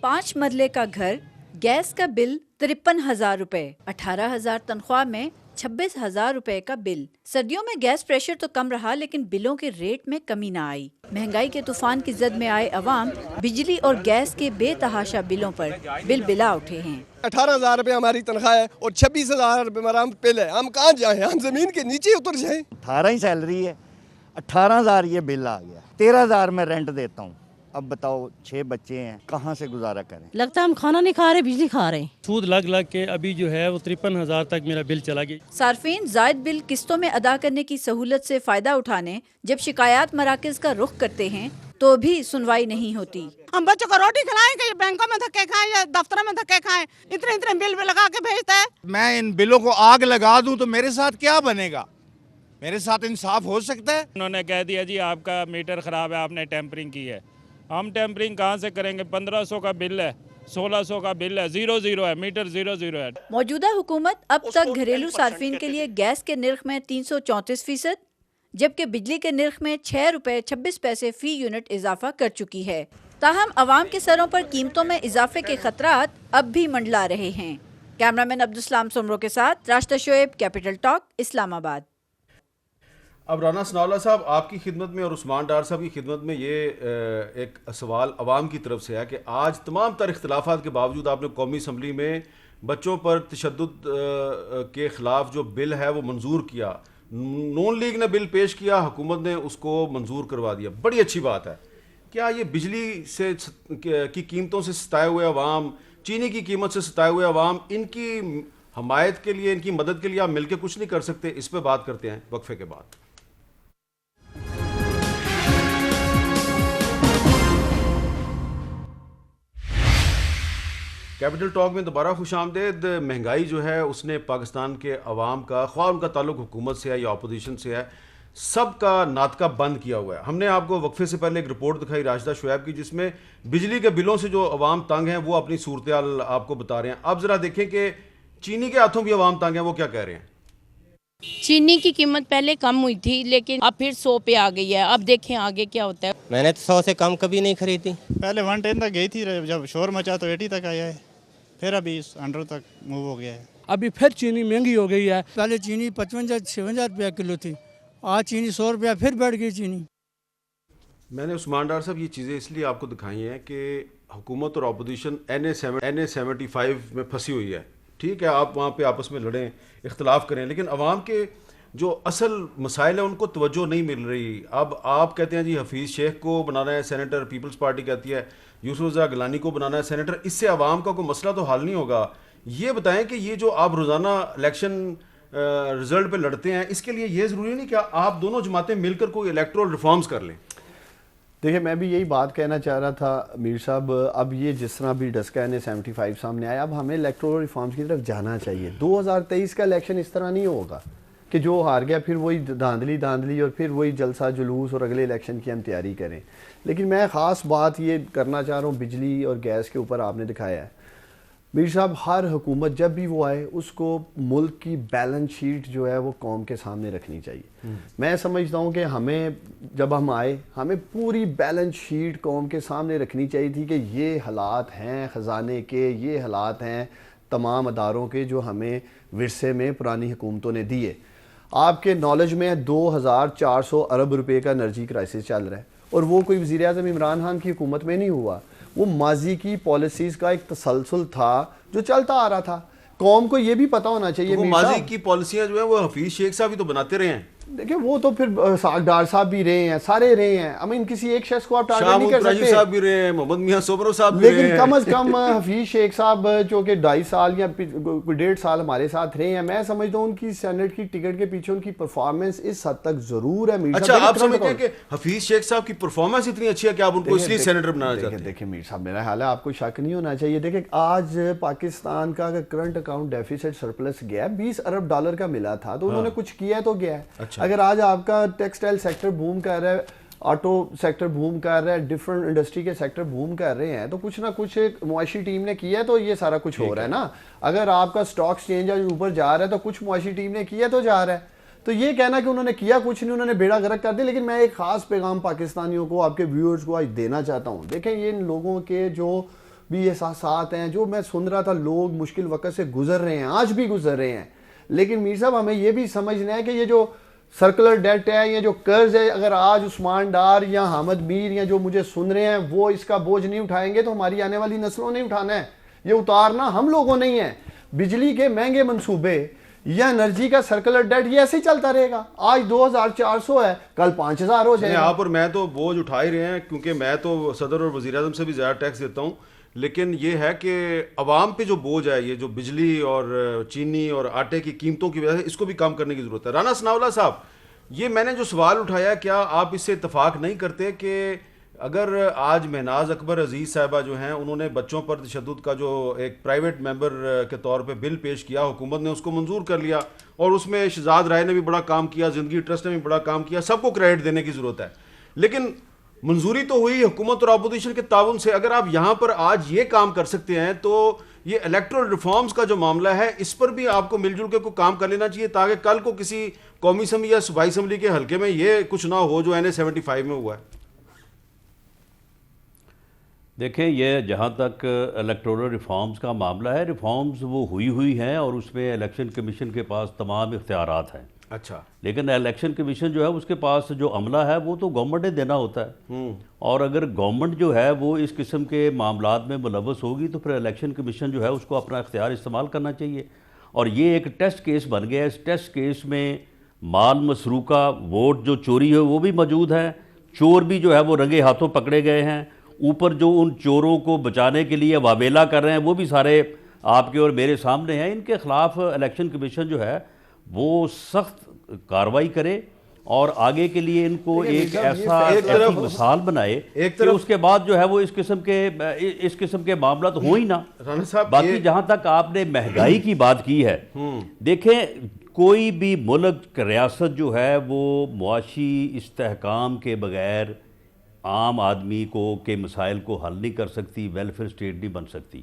5 مرلے کا گھر، گیس کا بل 53,000 روپے، 18,000 تنخواہ میں 26,000 روپے کا بل. سردیوں میں گیس پریشر تو کم رہا لیکن بلوں کے ریٹ میں کمی نہ آئی. مہنگائی کے طوفان کی زد میں آئے عوام بجلی اور گیس کے بے تحاشا بلوں پر بل بلا اٹھے ہیں. 18,000 روپے ہماری تنخواہ ہے اور 26,000 روپے ہمارا بل ہے. ہم کہاں جائیں؟ ہم زمین کے نیچے اتر جائیں. 18 ہی سیلری ہے، 18,000 یہ بل آ گیا، 13,000 میں رینٹ دیتا ہوں. اب بتاؤ 6 بچے ہیں، کہاں سے گزارا کریں؟ لگتا ہے ہم کھانا نہیں کھا رہے، بجلی کھا رہے ہیں. سود لگ کے ابھی جو ہے وہ 53,000 تک میرا بل چلا گیا. صارفین زائد بل قسطوں میں ادا کرنے کی سہولت سے فائدہ اٹھانے جب شکایات مراکز کا رخ کرتے ہیں تو بھی سنوائی نہیں ہوتی. ہم بچوں کو روٹی کھلائیں کہ بینکوں میں دھکے کھائیں یا دفتروں میں دھکے کھائیں، اتنے بل لگا کے بھیجتا ہے. میں ان بلوں کو آگ لگا دوں تو میرے ساتھ کیا بنے گا؟ میرے ساتھ انصاف ہو سکتا ہے؟ انہوں نے کہہ دیا جی آپ کا میٹر خراب ہے، آپ نے ٹیمپرنگ کی ہے. ہم ٹیمپرنگ کہاں سے کریں گے؟ 1,500 کا بل ہے، 1,600 کا بل ہے، 0 ہے، میٹر 0 ہے. موجودہ حکومت اب تک گھریلو صارفین کے لیے گیس کے نرخ میں 334%، جبکہ بجلی کے نرخ میں 6 روپے 26 پیسے فی یونٹ اضافہ کر چکی ہے. تاہم عوام کے سروں پر قیمتوں میں اضافے کے خطرات اب بھی منڈلا رہے ہیں. کیمرامین عبدالسلام سمرو کے ساتھ راشدہ شعیب، کیپٹل ٹاک، اسلام آباد. اب رانا ثناءاللہ صاحب آپ کی خدمت میں اور عثمان ڈار صاحب کی خدمت میں یہ ایک سوال عوام کی طرف سے ہے کہ آج تمام تر اختلافات کے باوجود آپ نے قومی اسمبلی میں بچوں پر تشدد کے خلاف جو بل ہے وہ منظور کیا. نون لیگ نے بل پیش کیا، حکومت نے اس کو منظور کروا دیا، بڑی اچھی بات ہے. کیا یہ بجلی سے کی قیمتوں سے ستائے ہوئے عوام، چینی کی قیمت سے ستائے ہوئے عوام، ان کی حمایت کے لیے، ان کی مدد کے لیے آپ مل کے کچھ نہیں کر سکتے؟ اس پہ بات کرتے ہیں وقفے کے بعد. کیپٹل ٹاک میں دوبارہ خوش آمدید. مہنگائی جو ہے اس نے پاکستان کے عوام کا، خواہ ان کا تعلق حکومت سے ہے یا اپوزیشن سے ہے، سب کا ناطقہ بند کیا ہوا ہے. ہم نے آپ کو وقفے سے پہلے ایک رپورٹ دکھائی راشدہ شعیب کی، جس میں بجلی کے بلوں سے جو عوام تنگ ہیں وہ اپنی صورتحال آپ کو بتا رہے ہیں. اب ذرا دیکھیں کہ چینی کے ہاتھوں بھی عوام تنگ ہیں، وہ کیا کہہ رہے ہیں. چینی کی قیمت پہلے کم ہوئی تھی لیکن اب پھر 100 پہ آ گئی ہے. اب دیکھیں آگے کیا ہوتا ہے. میں نے تو 100 سے کم کبھی نہیں خریدی. پہلے 110 تک گئی تھی، جب شور مچا تو 80 تک آیا ہے، پھر ابھی 100 تک موو ہو گیا ہے. ابھی پھر چینی مہنگی ہو گئی ہے. پہلے چینی 55-56 روپیہ کلو تھی، آج چینی 100 روپیہ پھر بڑھ گئی چینی. میں نے عثمان ڈار صاحب یہ چیزیں اس لیے آپ کو دکھائی ہیں کہ حکومت اور اپوزیشن NA75 میں پھنسی ہوئی ہے. ٹھیک ہے آپ وہاں پہ آپس میں لڑیں، اختلاف کریں، لیکن عوام کے جو اصل مسائل ہیں ان کو توجہ نہیں مل رہی. اب آپ کہتے ہیں جی حفیظ شیخ کو بنانا ہے سینیٹر، پیپلز پارٹی کہتی ہے یوسف رضا گیلانی کو بنانا ہے سینیٹر. اس سے عوام کا کوئی مسئلہ تو حل نہیں ہوگا. یہ بتائیں کہ یہ جو آپ روزانہ الیکشن رزلٹ پہ لڑتے ہیں، اس کے لیے یہ ضروری نہیں کہ آپ دونوں جماعتیں مل کر کوئی الیکٹرل ریفارمز کر لیں؟ دیکھیں میں بھی یہی بات کہنا چاہ رہا تھا میر صاحب. اب یہ جس طرح بھی ڈسکا NA75 سامنے آیا، اب ہمیں الیکٹرل ریفارمز کی طرف جانا چاہیے. 2023 کا الیکشن اس طرح نہیں ہوگا کہ جو ہار گیا پھر وہی دھاندلی اور پھر وہی جلسہ جلوس اور اگلے الیکشن کی ہم تیاری کریں. لیکن میں خاص بات یہ کرنا چاہ رہا ہوں بجلی اور گیس کے اوپر. آپ نے دکھایا ہے میر صاحب، ہر حکومت جب بھی وہ آئے اس کو ملک کی بیلنس شیٹ جو ہے وہ قوم کے سامنے رکھنی چاہیے. میں سمجھتا ہوں کہ ہمیں جب ہم آئے ہمیں پوری بیلنس شیٹ قوم کے سامنے رکھنی چاہیے تھی کہ یہ حالات ہیں خزانے کے، یہ حالات ہیں تمام اداروں کے جو ہمیں ورثے میں پرانی حکومتوں نے دیے. آپ کے نالج میں 2400 ارب روپے کا انرجی کرائسس چل رہا ہے, اور وہ کوئی وزیر اعظم عمران خان کی حکومت میں نہیں ہوا, وہ ماضی کی پالیسیز کا ایک تسلسل تھا جو چلتا آ رہا تھا. قوم کو یہ بھی پتا ہونا چاہیے. وہ ماضی کی پالیسیاں جو ہیں وہ حفیظ شیخ صاحب ہی تو بناتے رہے ہیں. دیکھیں وہ تو پھر ڈار صاحب بھی رہے ہیں, سارے رہے ہیں. کسی ایک شخص کو آپ ٹارگٹ نہیں کر سکتے. صاحب بھی رہے ہیں, محمد میاں سوبرو صاحب بھی رہے ہیں. لیکن کم از کم حفیظ شیخ صاحب جو کہ 2.5 سال یا 1.5 سال ہمارے ساتھ رہے ہیں, میں سمجھتا ہوں ان کی سینٹ کی ٹکٹ کے پیچھے ان کی پرفارمنس اس حد تک ضرور ہے. اچھا, آپ سمجھتے ہیں کہ حفیظ شیخ صاحب کی پرفارمنس اتنی اچھی ہے کہ آپ ان کو اس لیے سینیٹر بنانا چاہتے ہیں؟ دیکھیں میر صاحب, میرا حال ہے, آپ کو شک نہیں ہونا چاہیے. دیکھیں آج پاکستان کا کرنٹ اکاؤنٹ ڈیفیسٹ سرپلس گیا ہے, $20 ارب کا ملا تھا, تو انہوں نے کچھ کیا ہے تو گیا ہے. اگر آج آپ کا ٹیکسٹائل سیکٹر بوم کر رہا ہے, آٹو سیکٹر بوم کر رہا ہے, ڈیفرنٹ انڈسٹری کے سیکٹر بوم کر رہے ہیں, تو کچھ نہ کچھ معاشی ٹیم نے کیا ہے تو یہ سارا کچھ ہو رہا ہے نا. اگر آپ کا سٹاک ایکسچینج اوپر جا رہا ہے تو کچھ معاشی ٹیم نے کیا تو جا رہا ہے. تو یہ کہنا کہ انہوں نے کیا کچھ نہیں, انہوں نے بیڑا غرق کر دیا. لیکن میں ایک خاص پیغام پاکستانیوں کو, آپ کے ویورز کو آج دینا چاہتا ہوں. دیکھیں یہ ان لوگوں کے جو بھی احساسات ہیں, جو میں سن رہا تھا, لوگ مشکل وقت سے گزر رہے ہیں, آج بھی گزر رہے ہیں. لیکن میر صاحب ہمیں یہ بھی سمجھنا ہے کہ یہ جو سرکولر ڈیٹ ہے, یہ جو قرض ہے, اگر آج عثمان ڈار یا حامد میر یا جو مجھے سن رہے ہیں وہ اس کا بوجھ نہیں اٹھائیں گے تو ہماری آنے والی نسلوں نے اٹھانا ہے. یہ اتارنا ہم لوگوں نہیں ہے. بجلی کے مہنگے منصوبے یا انرجی کا سرکولر ڈیٹ یہ ایسے ہی چلتا رہے گا. آج 2400 ہے, کل 5000 ہو جائے گا. آپ اور میں تو بوجھ اٹھا ہی رہے ہیں, کیونکہ میں تو صدر اور وزیر اعظم سے بھی زیادہ ٹیکس دیتا ہوں. لیکن یہ ہے کہ عوام پہ جو بوجھ ہے, یہ جو بجلی اور چینی اور آٹے کی قیمتوں کی وجہ سے, اس کو بھی کم کرنے کی ضرورت ہے. رانا ثناء اللہ صاحب, یہ میں نے جو سوال اٹھایا, کیا آپ اس سے اتفاق نہیں کرتے کہ اگر آج مہناز اکبر عزیز صاحبہ جو ہیں, انہوں نے بچوں پر تشدد کا جو ایک پرائیویٹ ممبر کے طور پہ بل پیش کیا, حکومت نے اس کو منظور کر لیا, اور اس میں شہزاد رائے نے بھی بڑا کام کیا, زندگی ٹرسٹ نے بھی بڑا کام کیا, سب کو کریڈٹ دینے کی ضرورت ہے. لیکن منظوری تو ہوئی حکومت اور اپوزیشن کے تعاون سے. اگر آپ یہاں پر آج یہ کام کر سکتے ہیں تو یہ الیکٹرل ریفارمز کا جو معاملہ ہے, اس پر بھی آپ کو مل جل کے کوئی کام کر لینا چاہیے, تاکہ کل کو کسی قومی اسمبلی یا صوبائی اسمبلی کے حلقے میں یہ کچھ نہ ہو جو NA-75 میں ہوا ہے. دیکھیں, یہ جہاں تک الیکٹورل ریفارمز کا معاملہ ہے, ریفارمز وہ ہوئی ہیں اور اس میں الیکشن کمیشن کے پاس تمام اختیارات ہیں. اچھا, لیکن الیکشن کمیشن جو ہے اس کے پاس جو عملہ ہے وہ تو گورنمنٹ نے دینا ہوتا ہے, اور اگر گورنمنٹ جو ہے وہ اس قسم کے معاملات میں ملوث ہوگی تو پھر الیکشن کمیشن جو ہے اس کو اپنا اختیار استعمال کرنا چاہیے. اور یہ ایک ٹیسٹ کیس بن گیا ہے. اس ٹیسٹ کیس میں مال مسروقہ ووٹ جو چوری ہے وہ بھی موجود ہے, چور بھی جو ہے وہ رنگے ہاتھوں پکڑے گئے ہیں, اوپر جو ان چوروں کو بچانے کے لیے واویلا کر رہے ہیں وہ بھی سارے آپ کے اور میرے سامنے ہیں. ان کے خلاف الیکشن کمیشن جو ہے وہ سخت کارروائی کرے اور آگے کے لیے ان کو ایک ایسی مثال بنائے کہ اس کے بعد جو ہے وہ اس قسم کے معاملات ہو ہی نہ. باقی جہاں تک آپ نے مہنگائی کی بات کی ہے, دیکھیں کوئی بھی ملک ریاست جو ہے وہ معاشی استحکام کے بغیر عام آدمی کے مسائل کو حل نہیں کر سکتی, ویلفیئر اسٹیٹ نہیں بن سکتی.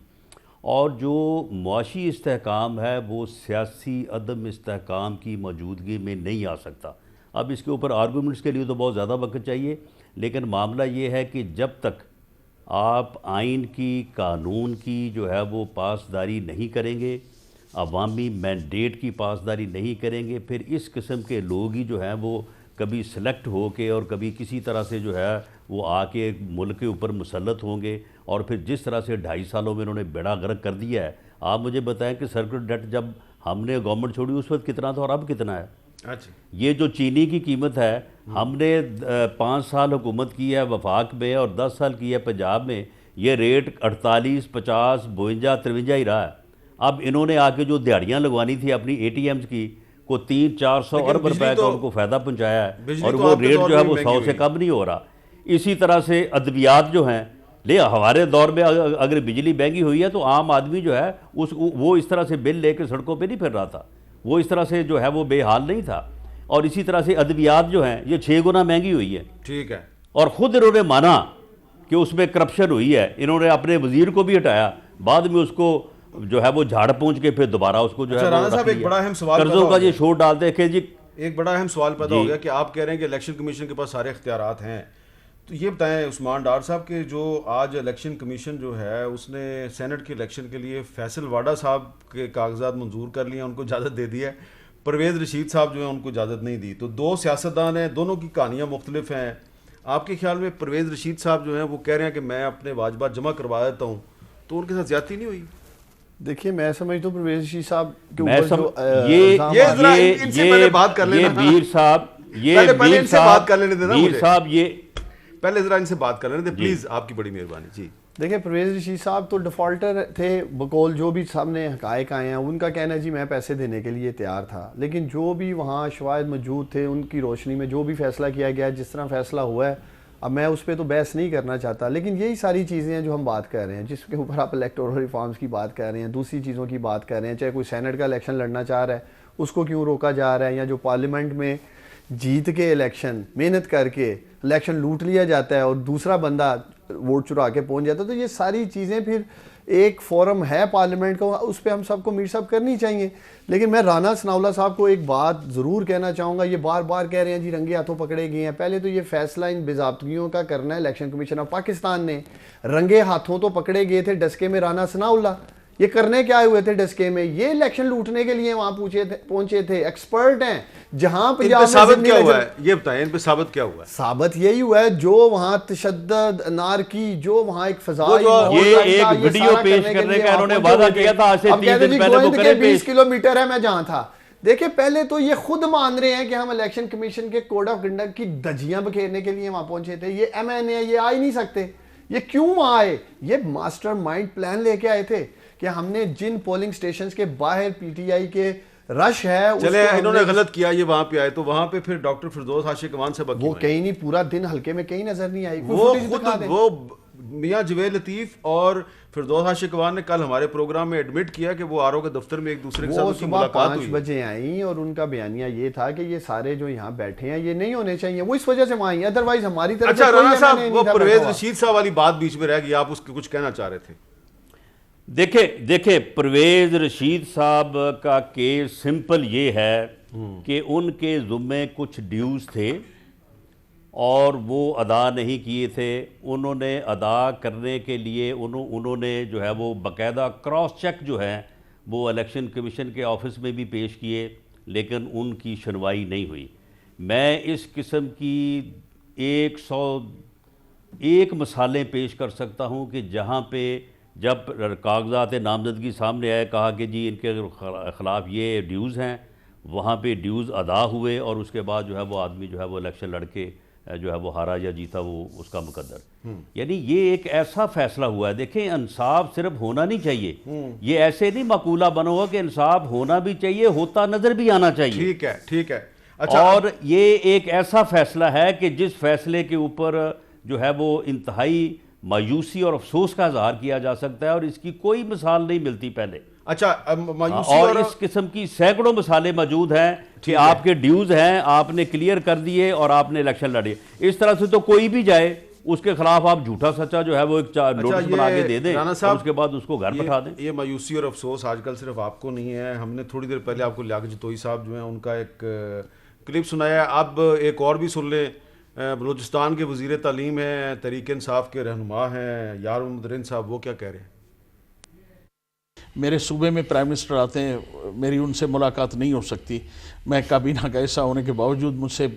اور جو معاشی استحکام ہے وہ سیاسی عدم استحکام کی موجودگی میں نہیں آ سکتا. اب اس کے اوپر آرگومنٹس کے لیے تو بہت زیادہ وقت چاہیے, لیکن معاملہ یہ ہے کہ جب تک آپ آئین کی, قانون کی جو ہے وہ پاسداری نہیں کریں گے, عوامی مینڈیٹ کی پاسداری نہیں کریں گے, پھر اس قسم کے لوگ ہی جو ہیں وہ کبھی سلیکٹ ہو کے اور کبھی کسی طرح سے جو ہے وہ آ کے ملک کے اوپر مسلط ہوں گے. اور پھر جس طرح سے 2.5 سالوں میں انہوں نے بیڑا غرق کر دیا ہے, آپ مجھے بتائیں کہ سرکولر ڈیٹ جب ہم نے گورنمنٹ چھوڑی اس وقت کتنا تھا اور اب کتنا ہے؟ یہ جو چینی کی قیمت ہے, ہم نے 5 سال حکومت کی ہے وفاق میں اور 10 سال کی ہے پنجاب میں, یہ ریٹ 48, 50, 52, 53 ہی رہا ہے. اب انہوں نے آ کے جو دیہڑیاں لگوانی تھی اپنی ATMs کی, کو 300-400 ارب روپے کا ان کو فائدہ پہنچایا ہے, اور وہ ریٹ جو ہے وہ 100 سے کم نہیں ہو رہا. اسی طرح سے ادویات جو ہیں, ہمارے دور میں اگر بجلی مہنگی ہوئی ہے تو عام آدمی جو ہے وہ اس طرح سے بل لے کے سڑکوں پہ نہیں پھر رہا تھا, وہ اس طرح سے جو ہے وہ بے حال نہیں تھا. اور اسی طرح سے ادویات جو ہیں یہ 6 گنا مہنگی ہوئی ہے. ٹھیک ہے, اور خود انہوں نے مانا کہ اس میں کرپشن ہوئی ہے, انہوں نے اپنے وزیر کو بھی ہٹایا, بعد میں اس کو جو ہے وہ جھاڑ پہنچ کے پھر دوبارہ اس کو جو ہے قرضوں کا یہ شور ڈالتے ہیں کہ جی. ایک بڑا اہم سوال پیدا ہو گیا کہ آپ کہہ رہے ہیں کہ الیکشن کمیشن کے پاس سارے اختیارات ہیں, تو یہ بتائیں عثمان ڈار صاحب کہ جو آج الیکشن کمیشن جو ہے اس نے سینٹ کے الیکشن کے لیے فیصل واڈا صاحب کے کاغذات منظور کر لیے ہیں, ان کو اجازت دے دی ہے, پرویز رشید صاحب جو ہیں ان کو اجازت نہیں دی. تو دو سیاستدان ہیں, دونوں کی کہانیاں مختلف ہیں. آپ کے خیال میں پرویز رشید صاحب جو ہیں وہ کہہ رہے ہیں کہ میں اپنے واجبات جمع کروا دیتا ہوں, تو ان کے ساتھ زیادتی نہیں ہوئی؟ دیکھیے میں سمجھتا ہوں پرویز رشید صاحب کے میں اوپر جو ان سے پہلے بات کر لینا, بیر صاحب پہلے ان سے بات کر لینے دینا, بیر صاحب یہ پہلے ذرا ان سے بات کر لینے دیں پلیز, آپ کی بڑی مہربانی. جی دیکھیں پرویز رشید صاحب تو ڈیفالٹر تھے بقول جو بھی سامنے حقائق آئے ہیں, ان کا کہنا جی میں پیسے دینے کے لیے تیار تھا, لیکن جو بھی وہاں شواہد موجود تھے ان کی روشنی میں جو بھی فیصلہ کیا گیا, جس طرح فیصلہ ہوا ہے, اب میں اس پہ تو بحث نہیں کرنا چاہتا, لیکن یہی ساری چیزیں ہیں جو ہم بات کر رہے ہیں, جس کے اوپر آپ الیکٹورل ریفارمز کی بات کر رہے ہیں, دوسری چیزوں کی بات کر رہے ہیں, چاہے کوئی سینٹ کا الیکشن لڑنا چاہ رہا ہے اس کو کیوں روکا جا رہا ہے, یا جو پارلیمنٹ میں جیت کے الیکشن محنت کر کے الیکشن لوٹ لیا جاتا ہے اور دوسرا بندہ ووٹ چرا کے پہنچ جاتا ہے. تو یہ ساری چیزیں پھر ایک فورم ہے پارلیمنٹ کا, اس پہ ہم سب کو میر صاحب کرنی چاہیے. لیکن میں رانا ثناء اللہ صاحب کو ایک بات ضرور کہنا چاہوں گا, یہ بار بار کہہ رہے ہیں جی رنگے ہاتھوں پکڑے گئے ہیں. پہلے تو یہ فیصلہ ان باضابطگیوں کا کرنا ہے الیکشن کمیشن آف پاکستان نے. رنگے ہاتھوں تو پکڑے گئے تھے ڈسکے میں رانا ثناء اللہ, یہ کرنے کیا آئے ہوئے تھے ڈسکے میں؟ یہ الیکشن لوٹنے کے لیے وہاں پہنچے تھے, ایکسپرٹ ہیں. جہاں ثابت کیا ہوا ہے یہ بتائیں, ان پہ ثابت کیا ہوا ہے؟ ثابت یہی ہوا ہے جو وہاں تشدد انارکی, جو وہاں ایک فضا, یہ ایک ویڈیو پیش کرنے کا انہوں نے وعدہ کیا تھا آج سے 3 دن پہلے, وہ کرے 20 کلومیٹر ہے میں جہاں تھا. دیکھیں پہلے تو یہ خود مان رہے ہیں کہ ہم الیکشن کمیشن کے کوڈ آف کنڈکٹ کی دھجیاں بکھیرنے کے لیے وہاں پہنچے تھے. یہ ایم این اے یہ آ ہی نہیں سکتے. یہ کیوں وہاں آئے؟ یہ ماسٹر مائنڈ پلان لے کے آئے تھے کہ ہم نے جن پولنگ سٹیشنز کے باہر پی ٹی آئی کے رش ہے, چلے انہوں نے غلط کیا, یہ وہاں پہ آئے تو وہاں پہ پھر ڈاکٹر فردوس عاشق امان سے وہ کہیں نہیں, پورا دن حلقے میں کہیں نظر نہیں آئی. وہ میاں جویل لطیف اور فردوس عاشق امان نے کل ہمارے پروگرام میں ایڈمٹ کیا کہ وہ آرو کے دفتر میں ایک دوسرے کے ساتھ ملاقات ہوئی. 5 بجے آئیں اور ان کا بیانیہ یہ تھا کہ یہ سارے جو یہاں بیٹھے ہیں یہ نہیں ہونے چاہیے, وہ اس وجہ سے وہاں آئی, ادروائز ہماری طرف. اچھا رانا صاحب, وہ پرویز رشید صاحب والی بات بیچ میں رہ گئی, آپ اس کے کچھ کہنا چاہ رہے تھے. دیکھیں پرویز رشید صاحب کا کیس سمپل یہ ہے کہ ان کے ذمے کچھ ڈیوز تھے اور وہ ادا نہیں کیے تھے. انہوں نے ادا کرنے کے لیے انہوں نے جو ہے وہ باقاعدہ کراس چیک جو ہے وہ الیکشن کمیشن کے آفس میں بھی پیش کیے, لیکن ان کی سنوائی نہیں ہوئی. میں اس قسم کی 101 مثالیں پیش کر سکتا ہوں کہ جہاں پہ جب کاغذات نامزدگی سامنے آئے, کہا کہ جی ان کے خلاف یہ ڈیوز ہیں, وہاں پہ ڈیوز ادا ہوئے اور اس کے بعد جو ہے وہ آدمی جو ہے وہ الیکشن لڑ کے جو ہے وہ ہارا یا جیتا, وہ اس کا مقدر. یعنی یہ ایک ایسا فیصلہ ہوا ہے. دیکھیں انصاف صرف ہونا نہیں چاہیے, یہ ایسے نہیں مقولہ بنا ہوا کہ انصاف ہونا بھی چاہیے, ہوتا نظر بھی آنا چاہیے. ٹھیک ہے. اور یہ ایک ایسا فیصلہ ہے کہ جس فیصلے کے اوپر جو ہے وہ انتہائی مایوسی اور افسوس کا اظہار کیا جا سکتا ہے, اور اس کی کوئی مثال نہیں ملتی پہلے. اچھا مایوسی اور اس قسم کی سینکڑوں مثالیں موجود ہیں کہ آپ کے ڈیوز ہیں, آپ نے کلیئر کر دیے اور آپ نے الیکشن لڑے. اس طرح سے تو کوئی بھی جائے اس کے خلاف آپ جھوٹا سچا جو ہے وہ ایک نوٹس بنا کے دے دیں اور اس کے بعد اس کو گھر بٹھا دیں. یہ مایوسی اور افسوس آج کل صرف آپ کو نہیں ہے. ہم نے تھوڑی دیر پہلے آپ کو لیاقت جتوئی صاحب جو ہیں ان کا ایک کلپ سنایا ہے, اب ایک اور بھی سن لیں. بلوچستان کے وزیر تعلیم ہیں, تحریک انصاف کے رہنما ہیں یار محمد رند صاحب, وہ کیا کہہ رہے ہیں؟ میرے صوبے میں پرائم منسٹر آتے ہیں, میری ان سے ملاقات نہیں ہو سکتی. میں کابینہ کا حصہ ہونے کے باوجود مجھ سے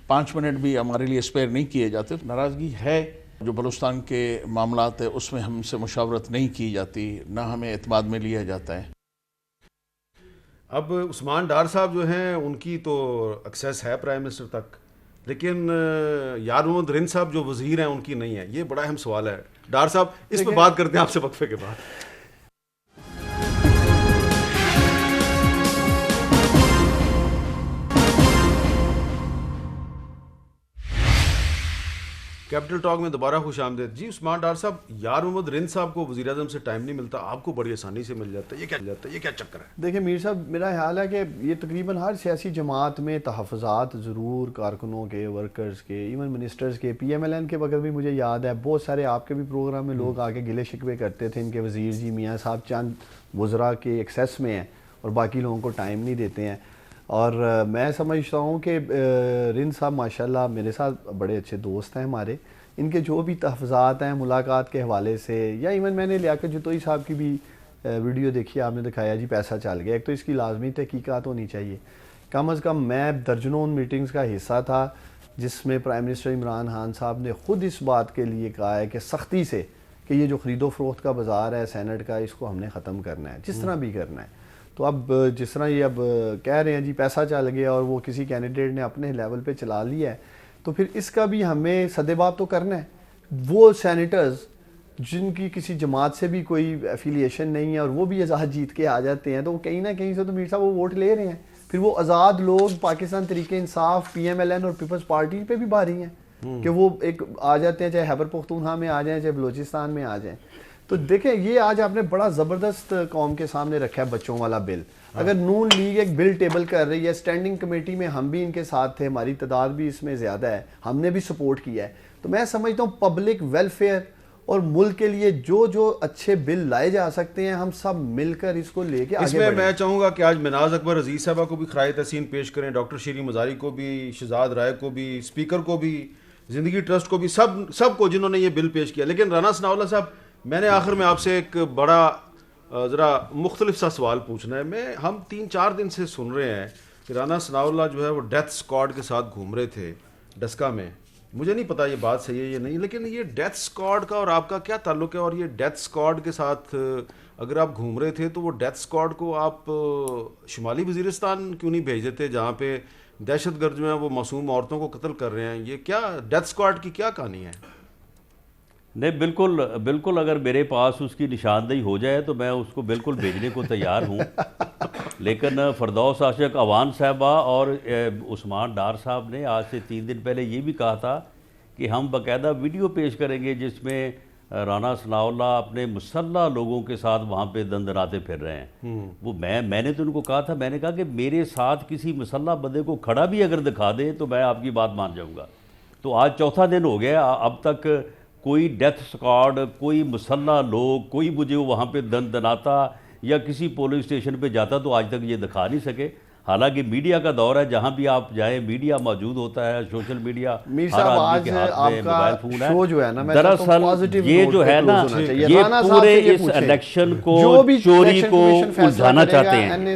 5 منٹ بھی ہمارے لیے اسپیئر نہیں کیے جاتے. ناراضگی ہے, جو بلوچستان کے معاملات ہیں اس میں ہم سے مشاورت نہیں کی جاتی, نہ ہمیں اعتماد میں لیا جاتا ہے. اب عثمان ڈار صاحب جو ہیں ان کی تو ایکسیس ہے پرائم منسٹر تک, لیکن یار محمد رند صاحب جو وزیر ہیں ان کی نہیں ہے. یہ بڑا اہم سوال ہے. ڈار صاحب اس پہ بات کرتے ہیں آپ سے وقفے کے بعد. کیپٹل ٹاک میں دوبارہ خوش آمدید. جی عثمان ڈار صاحب, یار محمد رند صاحب کو وزیر اعظم سے ٹائم نہیں ملتا, آپ کو بڑی آسانی سے مل جاتا ہے, یہ کیا چکر ہے؟ دیکھیں میر صاحب, میرا خیال ہے کہ یہ تقریباً ہر سیاسی جماعت میں تحفظات ضرور کارکنوں کے, ورکرز کے, ایون منسٹرز کے, پی ایم ایل این کے وقت بھی مجھے یاد ہے بہت سارے آپ کے بھی پروگرام میں لوگ آ کے گلے شکوے کرتے تھے ان کے وزیر جی میاں صاحب چند وزراء کے ایکسیس میں ہیں اور باقی لوگوں کو ٹائم نہیں دیتے ہیں. اور میں سمجھتا ہوں کہ رند صاحب ماشاءاللہ میرے ساتھ بڑے اچھے دوست ہیں ہمارے، ان کے جو بھی تحفظات ہیں ملاقات کے حوالے سے، یا ایون میں نے لیاقت جتوئی صاحب کی بھی ویڈیو دیکھی، آپ نے دکھایا جی پیسہ چل گیا، ایک تو اس کی لازمی تحقیقات ہونی چاہیے. کم از کم میں درجنوں میٹنگز کا حصہ تھا جس میں پرائم منسٹر عمران خان صاحب نے خود اس بات کے لیے کہا ہے کہ سختی سے کہ یہ جو خرید و فروخت کا بازار ہے سینٹ کا، اس کو ہم نے ختم کرنا ہے جس طرح بھی کرنا ہے. تو اب جس طرح یہ اب کہہ رہے ہیں جی پیسہ چل گیا اور وہ کسی کینڈیڈیٹ نے اپنے لیول پہ چلا لیا ہے، تو پھر اس کا بھی ہمیں صدباب تو کرنا ہے. وہ سینیٹرز جن کی کسی جماعت سے بھی کوئی ایفیلیشن نہیں ہے اور وہ بھی آزاد جیت کے آ جاتے ہیں، تو وہ کہیں نہ کہیں سے تو میر صاحب وہ ووٹ لے رہے ہیں. پھر وہ آزاد لوگ پاکستان تحریک انصاف، پی ایم ایل این اور پیپلز پارٹی پہ بھی بھاری ہیں کہ وہ ایک آ جاتے ہیں، چاہے خیبر پختونخوا میں آ جائیں چاہے بلوچستان میں آ جائیں. تو دیکھیں یہ آج آپ نے بڑا زبردست قوم کے سامنے رکھا ہے بچوں والا بل. اگر نون لیگ ایک بل ٹیبل کر رہی ہے، اسٹینڈنگ کمیٹی میں ہم بھی ان کے ساتھ تھے، ہماری تعداد بھی اس میں زیادہ ہے، ہم نے بھی سپورٹ کیا ہے، تو میں سمجھتا ہوں پبلک ویلفیئر اور ملک کے لیے جو اچھے بل لائے جا سکتے ہیں ہم سب مل کر اس کو لے کے آگے بڑھیں. اس میں چاہوں گا کہ آج مناز اکبر عزیز صاحبہ کو بھی خراج تحسین پیش کریں، ڈاکٹر شیریں مزاری کو بھی، شہزاد رائے کو بھی، اسپیکر کو بھی، زندگی ٹرسٹ کو بھی، سب کو جنہوں نے یہ بل پیش کیا. لیکن رانا ثناء اللہ صاحب، میں نے آخر میں آپ سے ایک بڑا ذرا مختلف سا سوال پوچھنا ہے. ہم 3-4 دن سے سن رہے ہیں کہ رانا ثناء اللہ جو ہے وہ ڈیتھ اسکواڈ کے ساتھ گھوم رہے تھے ڈسکا میں. مجھے نہیں پتا یہ بات صحیح ہے یا نہیں، لیکن یہ ڈیتھ اسکواڈ کا اور آپ کا کیا تعلق ہے؟ اور یہ ڈیتھ اسکواڈ کے ساتھ اگر آپ گھوم رہے تھے تو وہ ڈیتھ اسکواڈ کو آپ شمالی وزیرستان کیوں نہیں بھیج دیتے جہاں پہ دہشت گرد جو ہیں وہ معصوم عورتوں کو قتل کر رہے ہیں؟ یہ کیا ڈیتھ اسکواڈ کی کیا کہانی ہے؟ نہیں، بالکل اگر میرے پاس اس کی نشاندہی ہو جائے تو میں اس کو بالکل بھیجنے کو تیار ہوں. لیکن فردوس عاشق اوان صاحبہ اور عثمان ڈار صاحب نے آج سے 3 دن پہلے یہ بھی کہا تھا کہ ہم باقاعدہ ویڈیو پیش کریں گے جس میں رانا ثناء اللہ اپنے مسلح لوگوں کے ساتھ وہاں پہ دندناتے پھر رہے ہیں. وہ میں نے تو ان کو کہا تھا، میں نے کہا کہ میرے ساتھ کسی مسلح بندے کو کھڑا بھی اگر دکھا دے تو میں آپ کی بات مان جاؤں گا. تو آج 4تھا دن ہو گیا، اب تک کوئی ڈیتھ اسکواڈ، کوئی مسلح لوگ، کوئی مجھے وہاں پہ دندناتا یا کسی پولیس اسٹیشن پہ جاتا تو آج تک یہ دکھا نہیں سکے. حالانکہ میڈیا کا دور ہے، جہاں بھی آپ جائیں میڈیا موجود ہوتا ہے، سوشل میڈیا ہر آدمی کے ہاتھ میں موبائل فون ہے. دراصل یہ جو ہے نا، یہ پورے اس الیکشن کو چوری کو الجھانا چاہتے ہیں،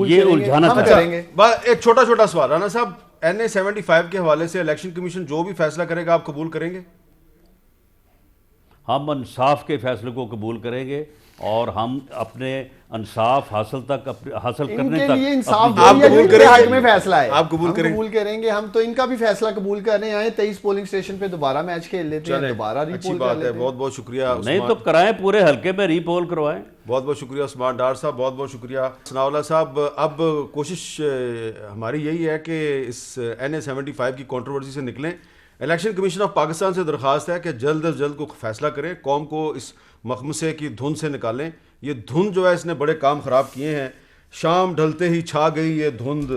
یہ الجھانا چاہتے ہیں. ایک چھوٹا سوال رانا صاحب، NA-75 کے حوالے سے الیکشن کمیشن جو بھی فیصلہ کرے گا آپ قبول کریں گے؟ ہم انصاف کے فیصلے کو قبول کریں گے اور ہم اپنے انصاف حاصل کرنے تک انصاف میں فیصلہ ہے آپ قبول کریں گے. ہم تو ان کا بھی فیصلہ قبول کرنے آئے. 23 پولنگ اسٹیشن پہ دوبارہ میچ کھیل لیتے ہیں، دوبارہ ری پول کر لیتے ہیں. بہت بہت شکریہ. نہیں تو کرائیں، پورے حلقے میں ری پول کروائیں. بہت بہت شکریہ عثمان ڈار صاحب، بہت بہت شکریہ ثناء اللہ صاحب. اب کوشش ہماری یہی ہے کہ اس NA-75 کی کنٹروورسی سے نکلیں. الیکشن کمیشن آف پاکستان سے درخواست ہے کہ جلد از جلد کو فیصلہ کریں، قوم کو اس مخمصے کی دھند سے نکالیں. یہ دھند جو ہے اس نے بڑے کام خراب کیے ہیں. شام ڈھلتے ہی چھا گئی یہ دھند،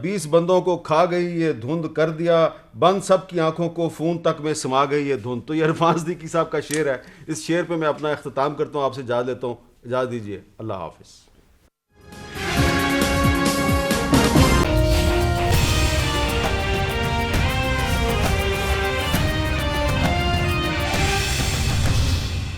20 بندوں کو کھا گئی یہ دھند، کر دیا بند سب کی آنکھوں کو، فون تک میں سما گئی یہ دھند. تو یہ عرفان صدیقی صاحب کا شعر ہے. اس شعر پہ میں اپنا اختتام کرتا ہوں، آپ سے اجازت لیتا ہوں. اجازت دیجیے، اللہ حافظ.